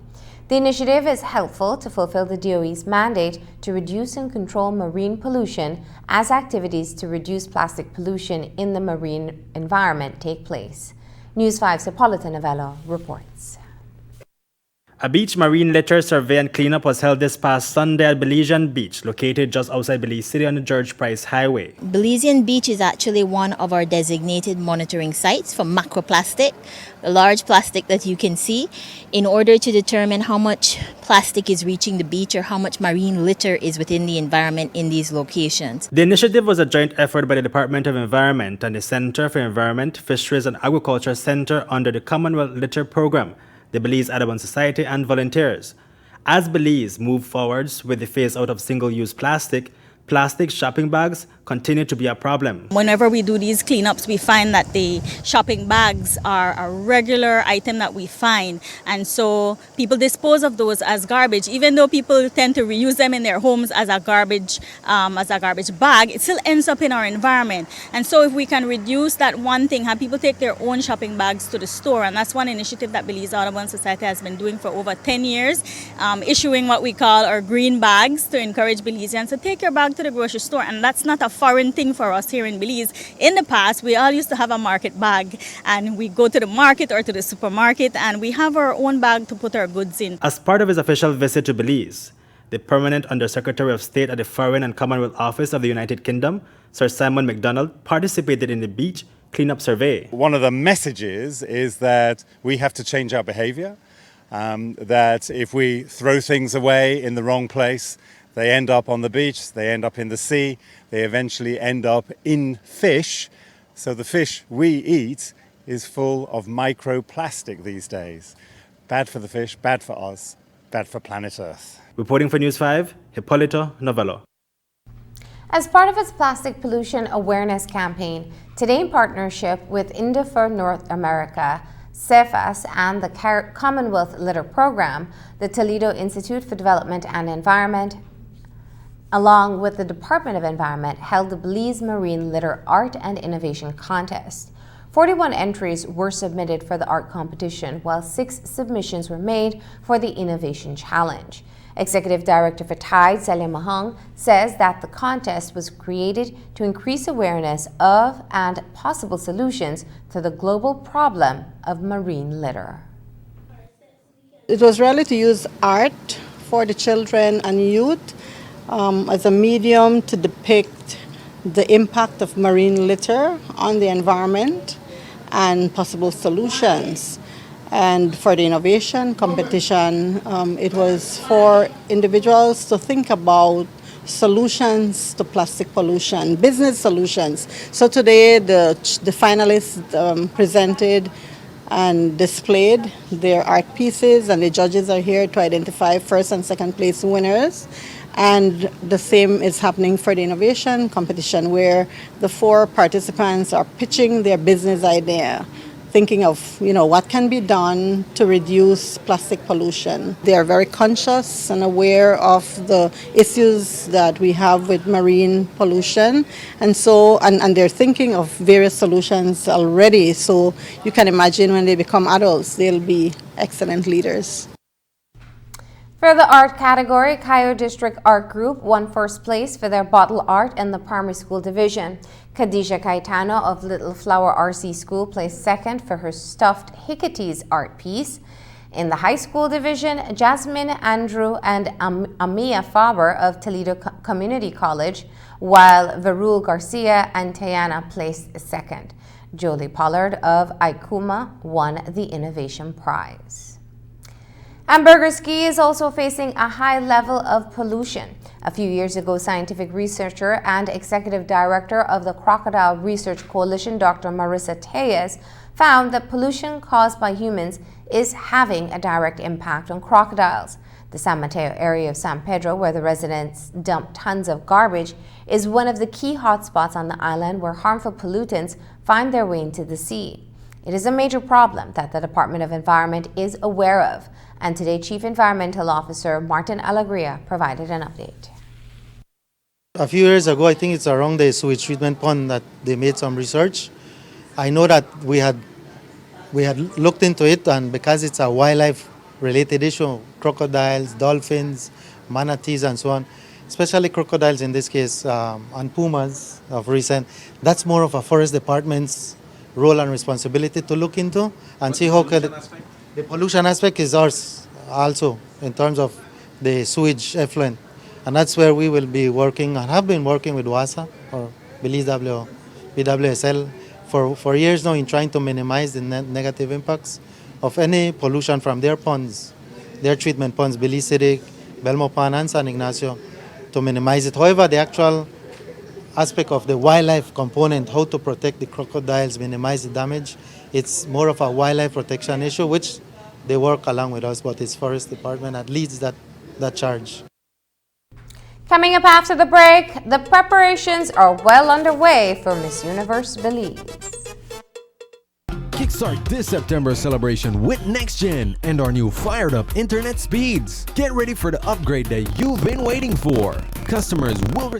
The initiative is helpful to fulfill the DOE's mandate to reduce and control marine pollution as activities to reduce plastic pollution in the marine environment take place. News 5's Hippolyta Novello reports. A beach marine litter survey and cleanup was held this past Sunday at Belizean Beach, located just outside Belize City on the George Price Highway. Belizean Beach is actually one of our designated monitoring sites for macroplastic, the large plastic that you can see, in order to determine how much plastic is reaching the beach or how much marine litter is within the environment in these locations. The initiative was a joint effort by the Department of Environment and the Center for Environment, Fisheries and Agriculture Center under the Commonwealth Litter Program, the Belize Audubon Society, and volunteers. As Belize moves forwards with the phase out of single-use plastic shopping bags continue to be a problem. Whenever we do these cleanups, we find that the shopping bags are a regular item that we find. And so people dispose of those as garbage. Even though people tend to reuse them in their homes as a garbage bag, it still ends up in our environment. And so if we can reduce that one thing, have people take their own shopping bags to the store, and that's one initiative that Belize Audubon Society has been doing for over 10 years, issuing what we call our green bags to encourage Belizeans to take your bag to the grocery store. And that's not a foreign thing for us here in Belize. In the past, we all used to have a market bag, and we go to the market or to the supermarket and we have our own bag to put our goods in. As part of his official visit to Belize, the Permanent Undersecretary of State at the Foreign and Commonwealth Office of the United Kingdom, Sir Simon MacDonald, participated in the beach cleanup survey. One of the messages is that we have to change our behavior, that if we throw things away in the wrong place, they end up on the beach, they end up in the sea, they eventually end up in fish. So the fish we eat is full of microplastic these days. Bad for the fish, bad for us, bad for planet Earth. Reporting for News 5, Hippolyta Novello. As part of its plastic pollution awareness campaign, today in partnership with Indefer North America, CEFAS, and the Commonwealth Litter Program, the Toledo Institute for Development and Environment, along with the Department of Environment, held the Belize Marine Litter Art and Innovation Contest. 41 entries were submitted for the art competition, while 6 submissions were made for the Innovation Challenge. Executive Director for TIDE, Celia Mahong, says that the contest was created to increase awareness of and possible solutions to the global problem of marine litter. It was really to use art for the children and youth as a medium to depict the impact of marine litter on the environment and possible solutions. And for the innovation competition, it was for individuals to think about solutions to plastic pollution, business solutions. So today the finalists presented and displayed their art pieces, and the judges are here to identify first and second place winners. And the same is happening for the innovation competition, where the 4 participants are pitching their business idea, thinking of what can be done to reduce plastic pollution. They are very conscious and aware of the issues that we have with marine pollution, and so and they're thinking of various solutions already. So you can imagine when they become adults, they'll be excellent leaders. For the art category, Cayo District Art Group won first place for their bottle art in the primary school division. Khadija Caetano of Little Flower RC School placed second for her stuffed Hicketies art piece. In the high school division, Jasmine Andrew and Amia Faber of Toledo Community College, while Verul Garcia and Tayana placed second. Jolie Pollard of Aikuma won the Innovation Prize. Hamburger's Key is also facing a high level of pollution. A few years ago, scientific researcher and executive director of the Crocodile Research Coalition, Dr. Marissa Tellez, found that pollution caused by humans is having a direct impact on crocodiles. The San Mateo area of San Pedro, where the residents dump tons of garbage, is one of the key hotspots on the island where harmful pollutants find their way into the sea. It is a major problem that the Department of Environment is aware of, and today Chief Environmental Officer Martin Alegria provided an update. A few years ago, I think it's around the sewage treatment pond that they made some research. I know that we had looked into it, and because it's a wildlife-related issue, crocodiles, dolphins, manatees, and so on, especially crocodiles in this case, and pumas of recent, that's more of a forest department's role and responsibility to look into and see how could the pollution aspect is ours also in terms of the sewage effluent. And that's where we will be working and have been working with WASA or Belize BWSL for years now in trying to minimize the negative impacts of any pollution from their ponds, their treatment ponds, Belize City, Belmopan, and San Ignacio, to minimize it. However, the actual aspect of the wildlife component, how to protect the crocodiles, minimize the damage, it's more of a wildlife protection issue, which they work along with us, but it's Forest Department that leads that charge. Coming up after the break, the preparations are well underway for Miss Universe Belize. Kickstart this September celebration with NextGen and our new fired up internet speeds. Get ready for the upgrade that you've been waiting for. Customers will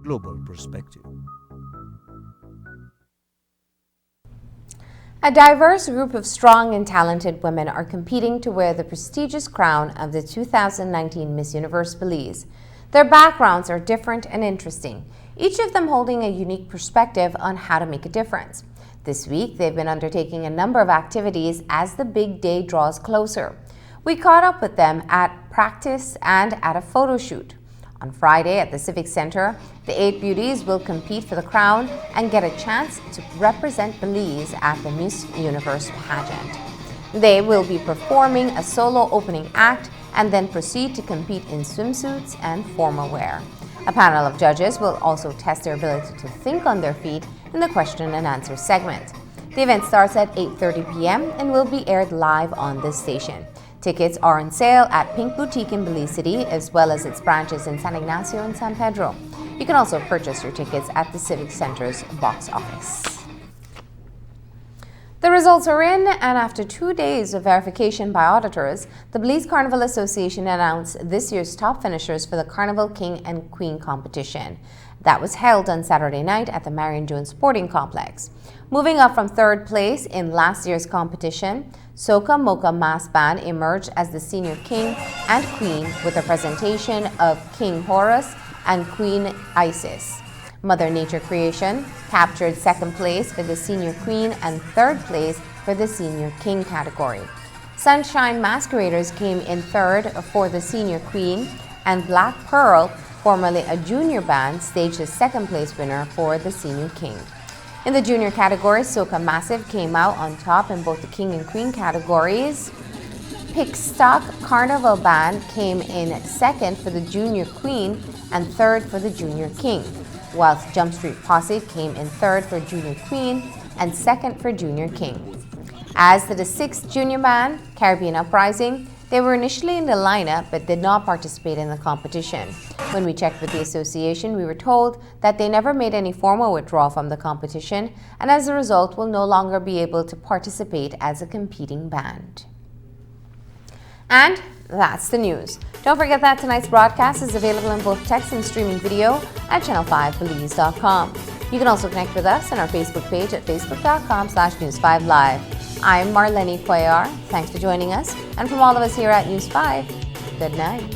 global perspective. A diverse group of strong and talented women are competing to wear the prestigious crown of the 2019 Miss Universe Belize. Their backgrounds are different and interesting, each of them holding a unique perspective on how to make a difference. This week, they've been undertaking a number of activities as the big day draws closer. We caught up with them at practice and at a photo shoot. On Friday at the Civic Center, the 8 beauties will compete for the crown and get a chance to represent Belize at the Miss Universe pageant. They will be performing a solo opening act and then proceed to compete in swimsuits and formal wear. A panel of judges will also test their ability to think on their feet in the question and answer segment. The event starts at 8:30 p.m. and will be aired live on this station. Tickets are on sale at Pink Boutique in Belize City, as well as its branches in San Ignacio and San Pedro. You can also purchase your tickets at the Civic Center's box office. The results are in, and after 2 days of verification by auditors, the Belize Carnival Association announced this year's top finishers for the Carnival King and Queen competition. That was held on Saturday night at the Marion Jones Sporting Complex. Moving up from third place in last year's competition, Soca Mocha Mass Band emerged as the senior king and queen with a presentation of King Horus and Queen Isis. Mother Nature Creation captured second place for the senior queen and third place for the senior king category. Sunshine Masqueraders came in third for the senior queen, and Black Pearl, formerly a junior band, staged the second place winner for the senior king. In the junior category, Soca Massive came out on top in both the king and queen categories. Pickstock Carnival Band came in second for the junior queen and third for the junior king, whilst Jump Street Posse came in third for junior queen and second for junior king. As to the sixth junior band, Caribbean Uprising, they were initially in the lineup but did not participate in the competition. When we checked with the association, we were told that they never made any formal withdrawal from the competition, and as a result will no longer be able to participate as a competing band. And that's the news. Don't forget that tonight's broadcast is available in both text and streaming video at channel5belize.com. You can also connect with us on our Facebook page at facebook.com/News5Live. I'm Marlene Cuellar. Thanks for joining us. And from all of us here at News 5, good night.